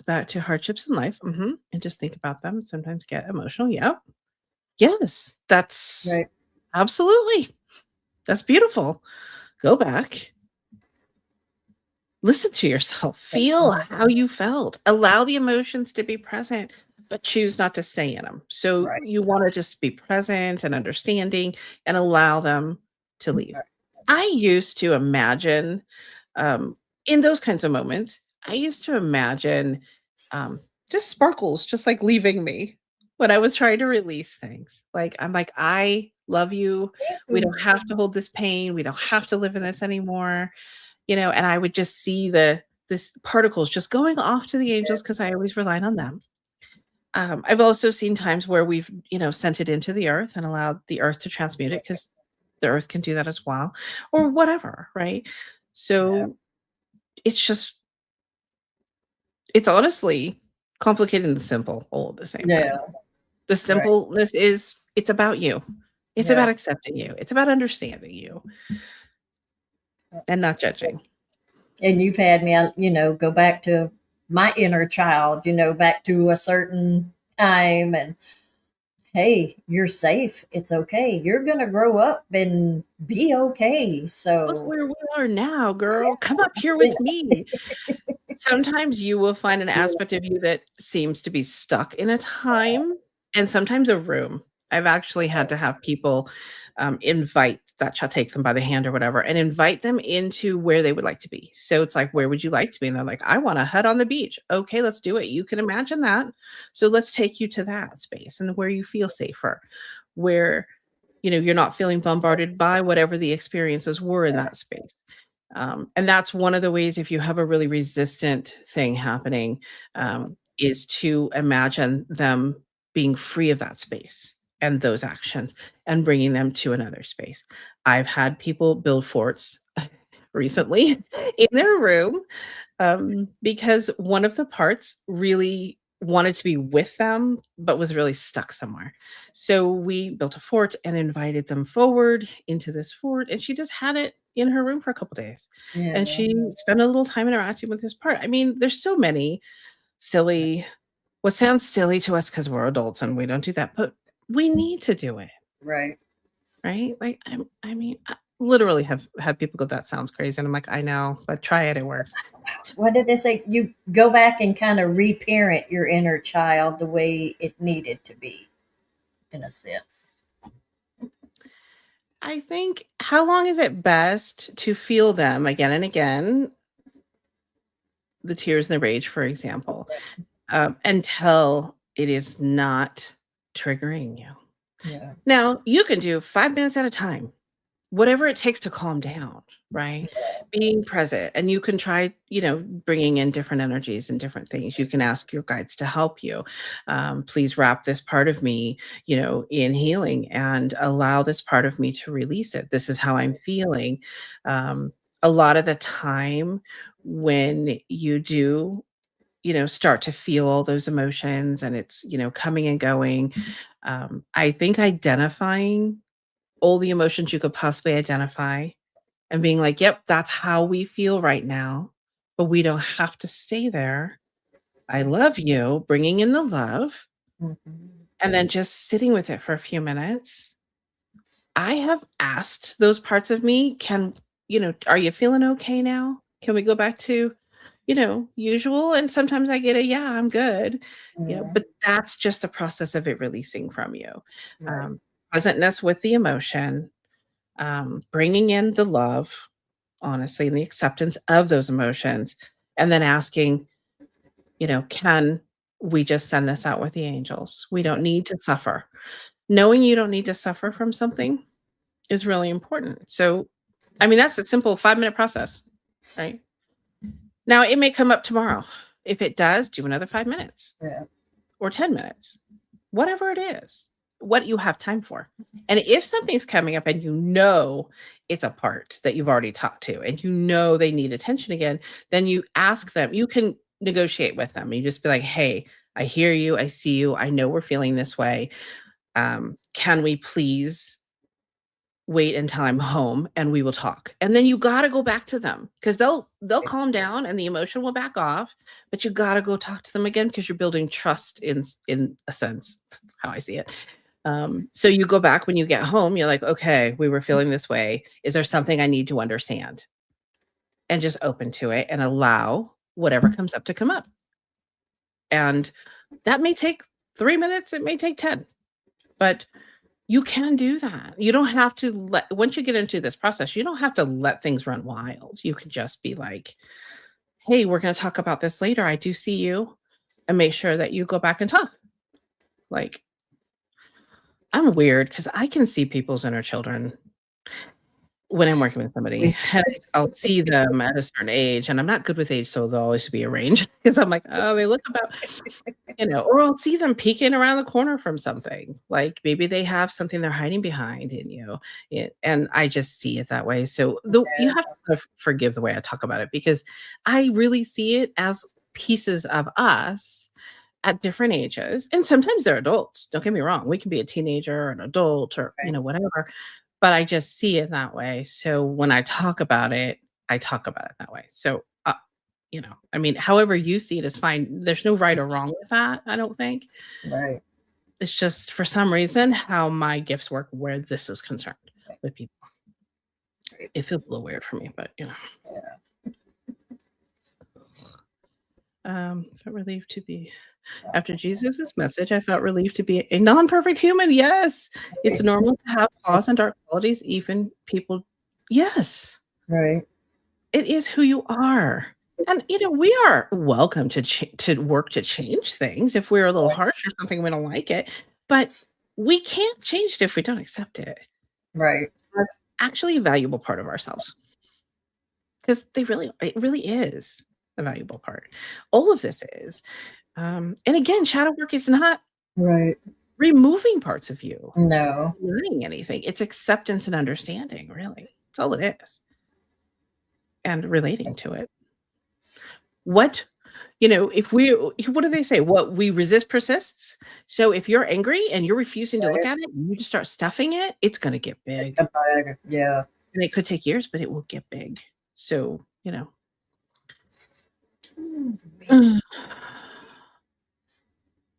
back to hardships in life, and just think about them, sometimes get emotional, yep. Yes, that's Right. absolutely, that's beautiful. Go back, listen to yourself, feel how you felt, allow the emotions to be present, but choose not to stay in them. So Right. you wanna just be present and understanding and allow them to leave. Right. I used to imagine, um, in those kinds of moments, I used to imagine, um, just sparkles just, like, leaving me when I was trying to release things. Like, I'm like, "I love you. We don't have to hold this pain. We don't have to live in this anymore." And I would just see this particles just going off to the angels because I always relied on them. I've also seen times where we've, sent it into the earth and allowed the earth to transmute it because the earth can do that as well, or whatever, right? Yeah. So it's honestly complicated and simple all at the same Yeah. time. The Right. simpleness is it's about you. It's Yeah. about accepting you. It's about understanding you and not judging. And you've had me, go back to my inner child, back to a certain time, and hey, you're safe. It's okay. You're going to grow up and be okay. Look So, where we are now, girl. Come up here yeah, with me. Sometimes you will find an yeah, aspect of you that seems to be stuck in a time and sometimes a room. I've actually had to have people, invite that shall take them by the hand or whatever, and invite them into where they would like to be. So it's like, "Where would you like to be?" And they're like, "I want a hut on the beach." "Okay, let's do it. You can imagine that. So let's take you to that space and where you feel safer, where, you're not feeling bombarded by whatever the experiences were in that space." And that's one of the ways if you have a really resistant thing happening, is to imagine them being free of that space and those actions and bringing them to another space. I've had people build forts recently in their room because one of the parts really wanted to be with them, but was really stuck somewhere. So we built a fort and invited them forward into this fort, and she just had it in her room for a couple days. And yeah, she spent a little time interacting with this part. I mean, there's so many silly, what sounds silly to us because we're adults and we don't do that, but we need to do it, right. right? Like, I mean, I literally have had people go, "That sounds crazy." And I'm like, "I know, but try it, it works." What did they say? You go back and kind of reparent your inner child the way it needed to be, in a sense. I think how long is it best to feel them again and again? The tears and the rage, for example. until it is not triggering you. Yeah. Now, you can do 5 minutes at a time, whatever it takes to calm down, right? Being present, and you can try, bringing in different energies and different things. You can ask your guides to help you. Please wrap this part of me, in healing and allow this part of me to release it. This is how I'm feeling. Um, a lot of the time when you do, start to feel all those emotions and it's, coming and going, I think identifying all the emotions you could possibly identify and being like, "Yep, that's how we feel right now, but we don't have to stay there. I love you," bringing in the love, Mhm. and then just sitting with it for a few minutes. I have asked those parts of me, "Are you feeling okay now? Can we go back to, usual?" And sometimes I get a, "Yeah, I'm good," Yeah. but that's just the process of it releasing from you. Right. Um, Presentness with the emotion, bringing in the love, honestly, and the acceptance of those emotions, and then asking, can we just send this out with the angels? We don't need to suffer. Knowing you don't need to suffer from something is really important. So, I mean, that's a simple 5-minute process, right? Now, it may come up tomorrow. If it does, do another 5 minutes Yeah. or 10 minutes, whatever it is, what you have time for. And if something's coming up and it's a part that you've already talked to and they need attention again, then you ask them, you can negotiate with them. You just be like, "Hey, I hear you. I see you. I know we're feeling this way. Can we please wait until I'm home and we will talk?" And then you gotta go back to them because they'll calm down and the emotion will back off, but you gotta go talk to them again because you're building trust in a sense. That's how I see it. So you go back when you get home, you're like, "Okay, we were feeling this way. Is there something I need to understand?" And just open to it and allow whatever comes up to come up. And that may take 3 minutes, it may take 10, but you can do that. You don't have to once you get into this process, you don't have to let things run wild. You can just be like, "Hey, we're gonna talk about this later. I do see you," and make sure that you go back and talk. Like, I'm weird because I can see people's inner children when I'm working with somebody, We and I'll see them at a certain age, and I'm not good with age, so they'll always be a range because I'm like, "Oh, they look about," or I'll see them peeking around the corner from something. Like, maybe they have something they're hiding behind in you, and I just see it that way. So, you have to kind of forgive the way I talk about it because I really see it as pieces of us at different ages, and sometimes they're adults, don't get me wrong, we can be a teenager or an adult or, right. whatever, but I just see it that way, so when I talk about it, I talk about it that way, so, I mean, however you see it is fine, there's no right or wrong with that, I don't think. Right. It's just for some reason how my gifts work where this is concerned with people. Right. It feels a little weird for me, but, Yeah. felt relieved to be after Jesus's message, I felt relieved to be a non-perfect human. Yes, it's Right. normal to have flaws and dark qualities, even people. Yes, Right. it is who you are. And, we are welcome to work to change things if we're a little harsh or something, we don't like it, but we can't change it if we don't accept it. Right. That's actually a valuable part of ourselves because it really is a valuable part. All of this is. And again, shadow work is not Right. removing parts of you, No. denying anything. It's acceptance and understanding, really. That's all it is, and relating to it. What if what do they say? What we resist persists. So if you're angry and you're refusing to look Right. at it, and you just start stuffing it, it's gonna get big. Yeah. And it could take years, but it will get big. So,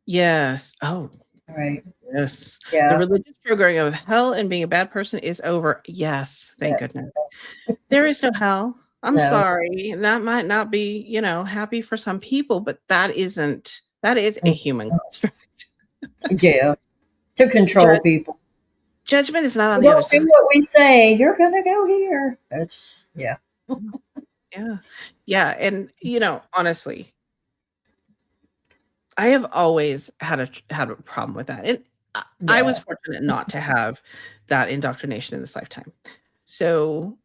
Yes. Oh, Right. yes. The Yeah. religious programming of hell and being a bad person is over. Yes, thank Yeah. goodness. That's There is no hell. I'm no. sorry. That might not be, happy for some people, but that is a human construct. Yeah. To control Jud people. Judgment is not on You the other don't side. do what we say, you're gonna go here. That's yeah. Yeah. Yeah, and, honestly, I have always had a problem with that, and I was Yeah. fortunate not to have that indoctrination in this lifetime. So,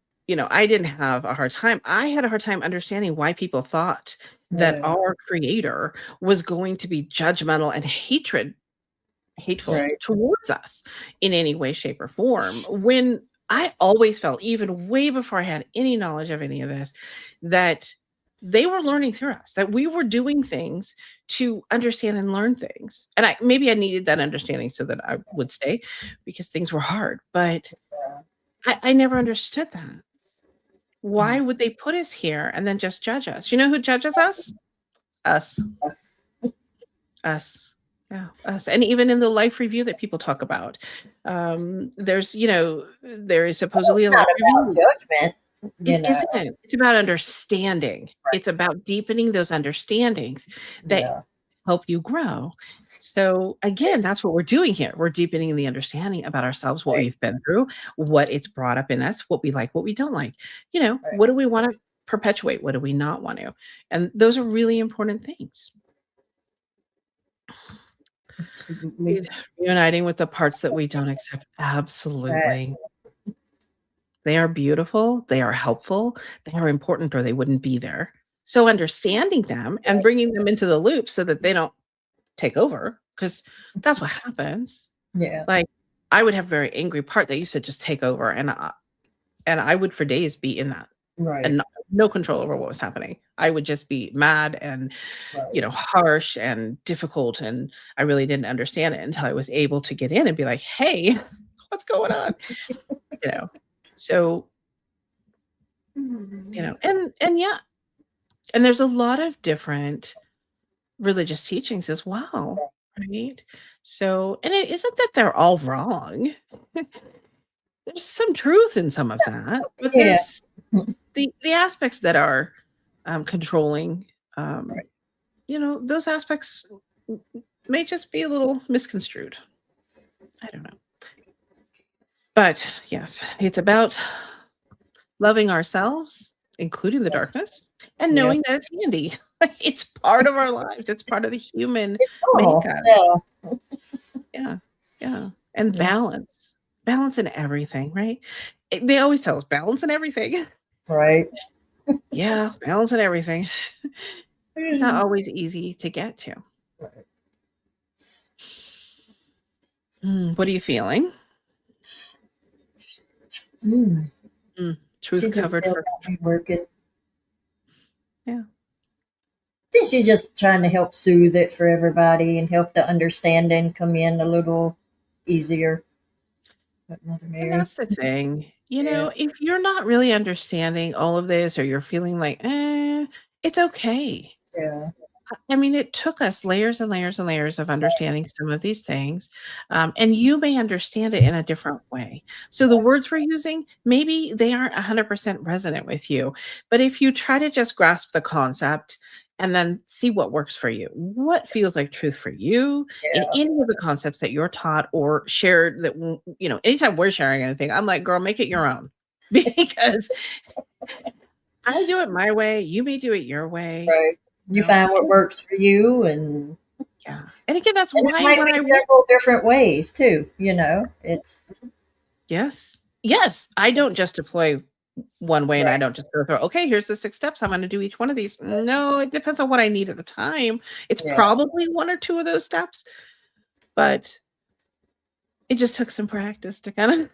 I didn't have a hard time. I had a hard time understanding why people thought that Yeah. our creator was going to be judgmental and hateful Right. towards us in any way, shape, or form. When I always felt, even way before I had any knowledge of any of this, that they were learning through us, that we were doing things to understand and learn things. And maybe I needed that understanding so that I would stay because things were hard. But Yeah. I never understood that. Why Mm. would they put us here and then just judge us? You know who judges us? Us. That's, Us. Yeah, us. And even in the life review that people talk about, there is well, supposedly it's a not life about review. judgment, you It know. isn't. It's about understanding. Right. It's about deepening those understandings that Yeah. help you grow. So again, that's what we're doing here. We're deepening the understanding about ourselves, what Right. we've been through, what it's brought up in us, what we like, what we don't like. Right. What do we want to perpetuate? What do we not want to? And those are really important things. Absolutely. Reuniting with the parts that we don't accept. Right. Absolutely. They are beautiful, they are helpful, they are important, or they wouldn't be there. So understanding them and bringing them into the loop so that they don't take over, because that's what happens. Yeah. Like, I would have a very angry part that used to just take over, and I would for days be in that and Right. no control over what was happening. I would just be mad and, Right. harsh and difficult, and I really didn't understand it until I was able to get in and be like, "Hey, what's going on?" You know? So, and yeah, and there's a lot of different religious teachings as well, right? So, and it isn't that they're all wrong. There's some truth in some of that, but Yeah. there's the aspects that are, controlling, um, Right. those aspects may just be a little misconstrued. I don't know. But yes, it's about loving ourselves, including the Yes. darkness, and Yeah. knowing that it's handy. It's part of our lives. It's part of the human It's normal. makeup. Yeah. Yeah, yeah, and Yeah. balance in everything, right? They always tell us balance in everything. Right. Yeah, balance in everything. It's not always easy to get to. Right. What are you feeling? Mm. Truth She just covered still for got me working. yeah. Think she's just trying to help soothe it for everybody and help the understanding come in a little easier. But Mother And Mary. that's the thing. Yeah. If you're not really understanding all of this or you're feeling like, it's okay. Yeah. I mean, it took us layers and layers and layers of understanding some of these things, and you may understand it in a different way. So the words we're using, maybe they aren't 100% resonant with you, but if you try to just grasp the concept and then see what works for you, what feels like truth for you in Yeah. any of the concepts that you're taught or shared that, anytime we're sharing anything, I'm like, girl, make it your own because I do it my way. You may do it your way. Right. You find what works for you, Yeah, and again, that's and it why might when be I work several different ways too, you know. It's yes. Yes, I don't just deploy one way and I right. don't just go through, "Okay, here's the 6 steps, I'm gonna do each one of these." No, it depends on what I need at the time. It's Yeah. probably 1 or 2 of those steps, but it just took some practice to kinda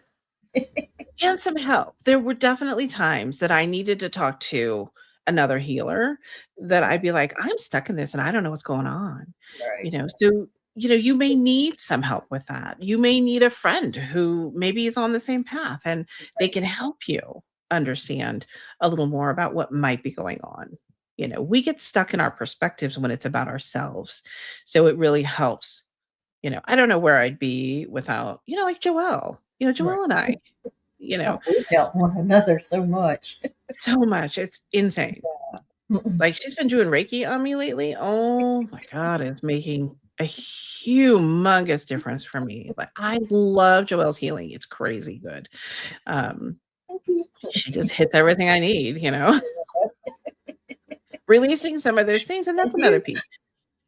and some help. There were definitely times that I needed to talk to another healer that I'd be like, "I'm stuck in this and I don't know what's going on." Right. So, you may need some help with that. You may need a friend who maybe is on the same path and they Right. can help you understand a little more about what might be going on. We get stuck in our perspectives when it's about ourselves. So it really helps. I don't know where I'd be without, like Joelle. Right. Joelle and I, you know, Oh, we help one another so much. so much. It's insane. Like, she's been doing Reiki on me lately. Oh my god, it's making a humongous difference for me. Like, I love Joelle's healing. It's crazy good. Um, she just hits everything I need. Releasing some of those things, and that's Thank you. another piece.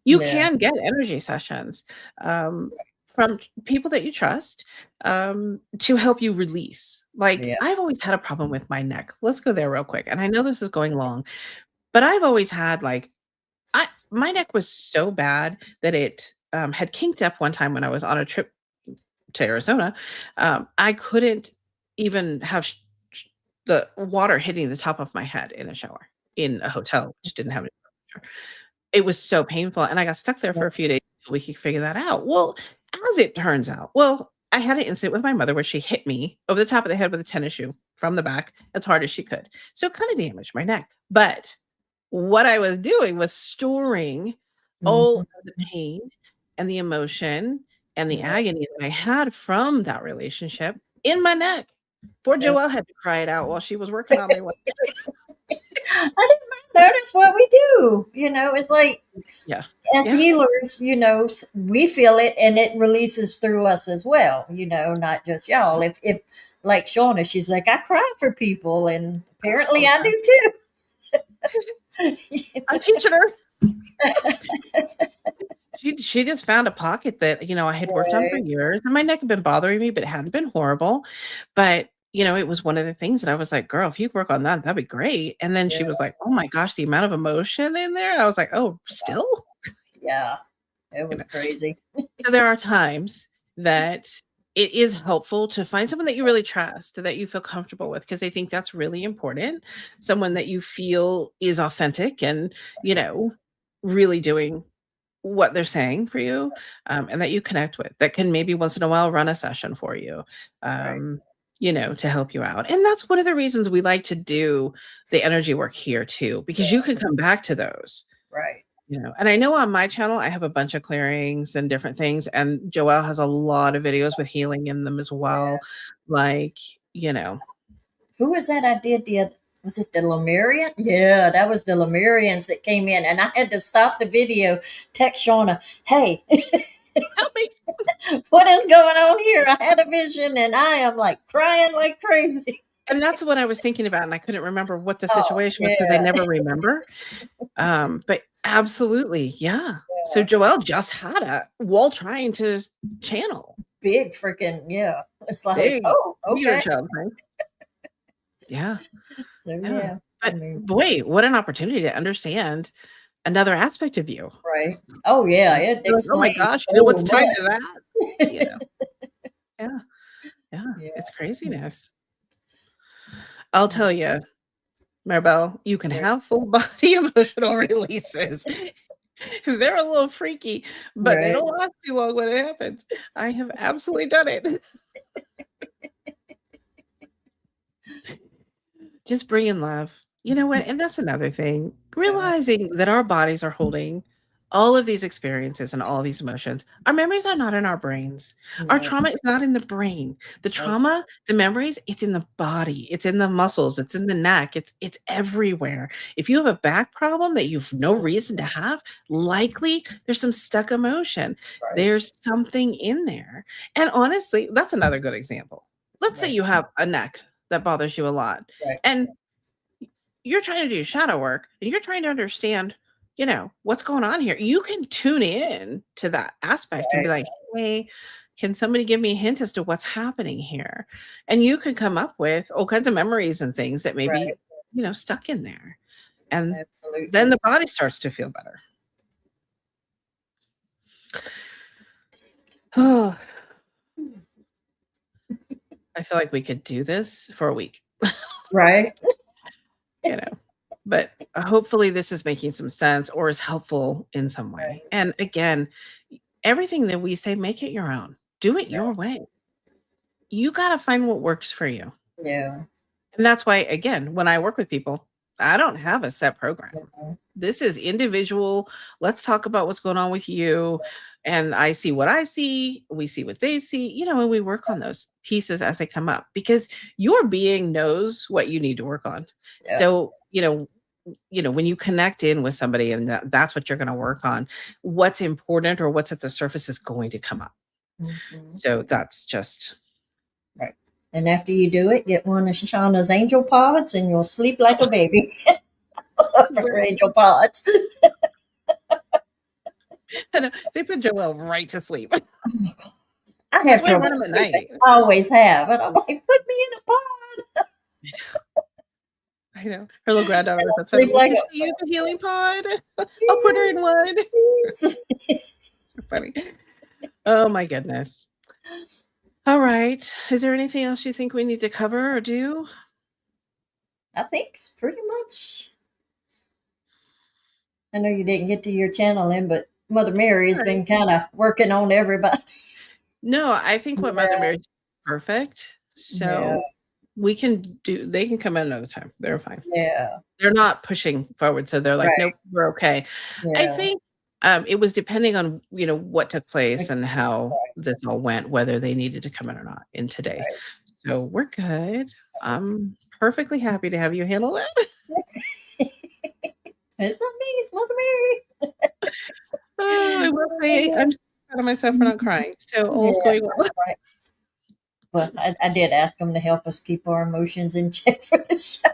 You Yeah. can get energy sessions, um, from people that you trust, to help you release. Like, Yeah. I've always had a problem with my neck. Let's go there real quick, and I know this is going long, but I've always had, like, I my neck was so bad that it, had kinked up one time when I was on a trip to Arizona. I couldn't even have the water hitting the top of my head in a shower in a hotel, which didn't have any temperature. It was so painful, and I got stuck there for a few days till we could figure that out. Well, as it turns out, I had an incident with my mother where she hit me over the top of the head with a tennis shoe from the back as hard as she could. So it kinda damaged my neck, but what I was doing was storing all Mhm. of the pain and the emotion and the Right. agony that I had from that relationship in my neck. Poor Yep. Joelle had to cry it out while she was working on me one. I didn't notice what we do. It's like Yeah. as Yeah. healers, we feel it and it releases through us as well, not just y'all. If like Shauna, she's like, I cry for people, and apparently Oh, I yeah. do I'm teaching her. She just found a pocket that, I had worked on for Right. years, and my neck had been bothering me, but it hadn't been horrible. But, it was one of the things that I was like, "Girl, if you work on that, that'd be great." And then she was Yeah. like, "Oh my gosh, the amount of emotion in there." And I was like, "Oh, still?" Yeah. It You was know? crazy. So there are times that it is helpful to find someone that you really trust, that you feel comfortable with, because I think that's really important. Someone that you feel is authentic and, really doing what they're saying for you, and that you connect with, that can maybe once in a while run a session for you, Right. um, to help you out. And that's one of the reasons we like to do the energy work here too, because you Yeah. can come back to those. Right. And I know on my channel, I have a bunch of clearings and different things, and Joelle has a lot of videos with healing in them as well. Yeah. Like, you know, Who was that I did was it the Lemurian? Yeah, that was the Lemurians that came in, and I had to stop the video, text Shauna, hey, help me. what is going on here? I had a vision and I am like crying like crazy. And that's what I was thinking about, and I couldn't remember what the Oh, situation was because I yeah. never remember. But absolutely, yeah. So Yeah. Joelle just had a while trying to channel. Big freaking, yeah. It's like, Big oh, theater okay. child thing. Yeah, So, yeah. yeah. I But mean, boy, what an opportunity to understand another aspect of you. right. Oh, yeah. It You're like, "Oh my explains gosh, what's so tied much. to that?" You know? Yeah, yeah, Yeah. it's craziness. I'll tell you, Maribel, you can Yeah. have full body emotional releases. They're a little freaky, but they Right. don't last too long when it happens. I have absolutely done it. Just bring in love. You know what? And that's another thing. Yeah. Realizing that our bodies are holding all of these experiences and all these emotions. Our memories are not in our brains. Our No. trauma is not in the brain. The Nope. trauma, the memories, it's in the body. It's in the muscles. It's in the neck. It's everywhere. If you have a back problem that you've no reason to have, likely there's some stuck emotion. Right. There's something in there. And honestly, that's another good example. Let's say Right. you have a neck that bothers you a lot Right. and you're trying to do shadow work and you're trying to understand, what's going on here. You can tune in to that aspect and be Right. like, hey, can somebody give me a hint as to what's happening here? And you can come up with all kinds of memories and things that may Right. be, stuck in there. And then Absolutely. the body starts to feel better. Oh, I feel like we could do this for a week, Right. you know. But hopefully this is making some sense or is helpful in some way. Right. And again, everything that we say, make it your own. Do it your Right. way. You gotta find what works for you. Yeah. And that's why, again, when I work with people, I don't have a set program. Mhm. This is individual. Let's talk about what's going on with you. And I see what I see, we see what they see, and we work on those pieces as they come up because your being knows what you need to work on. Yeah. So, when you connect in with somebody and that's what you're going to work on, what's important or what's at the surface is going to come up. Mhm. So that's just Right. And after you do it, get one of Shauna's angel pods and you'll sleep like a baby. Love her angel pods. I know. They put Joelle right to sleep. I That's have why I trouble run them at sleeping. night. I always have. And I'm like, put me in a pod. I know. Her little granddaughter And was I upset. sleep I'm like, like "Can she a use a healing pod? I'll put her in yes, one." yes. So funny. Oh my goodness. All right. Is there anything else you think we need to cover or do? I think it's pretty much. I know you didn't get to your channeling, but Mother Mary has Alright. been kind of working on everybody. No, I think what Mother Yeah, Mary's perfect. yeah, So they can come in another time. They're fine. yeah. They're not pushing forward, so they're like, Right. "Nope, we're okay." I Yeah. think, it was depending on, what took place Right. and how Right. this all went, whether they needed to come in or not in today. So we're good. I'm perfectly happy to have you handle it. It's not me. It's Mother Mary. Oh, I will say I'm so proud of myself for not crying. So all's Yeah. going well. Right. Well, I did ask them to help us keep our emotions in check for the show.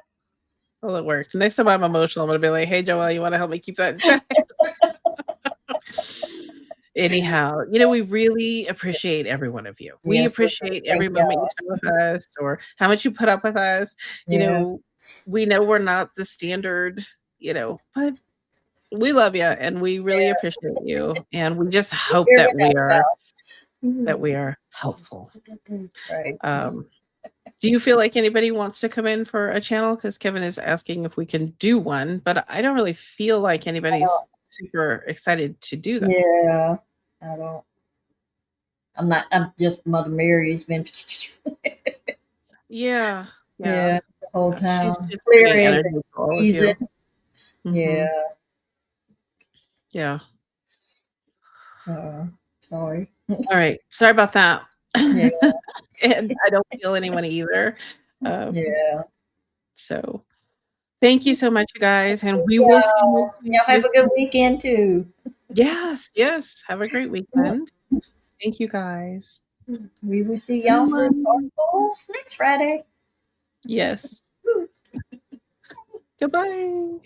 Well, it worked. Next time I'm emotional, I'm gonna be like, "Hey, Joelle, you wanna help me keep that in check?" Anyhow, we really appreciate every one of you. We Yes, we do. appreciate every Thank moment you y'all. spend with us or how much you put up with us. You Yeah. know, we know we're not the standard, but we love you and we really Yeah. appreciate you. And we just We're hope here that without that y'all. we are helpful. Right. Um, do you feel like anybody wants to come in for a channel? Because Kevin is asking if we can do one, but I don't really feel like anybody's super excited to do that. Yeah. I don't. I'm not. I'm just Mother Mary's been. Yeah, yeah. Yeah, the whole She's time. just bringing Clearing energy and to all of easing. you. Mhm. Yeah. Yeah. Sorry. Alright, sorry about that. Yeah. And I don't feel anyone either. Um, Yeah. so thank you so much, you guys, and we will see you Y'all, next week y'all have with a good weekend too. Yes, yes, have a great weekend. Thank you, guys. We will see y'all for Mwah. Sparkles next Friday. Yes. Goodbye.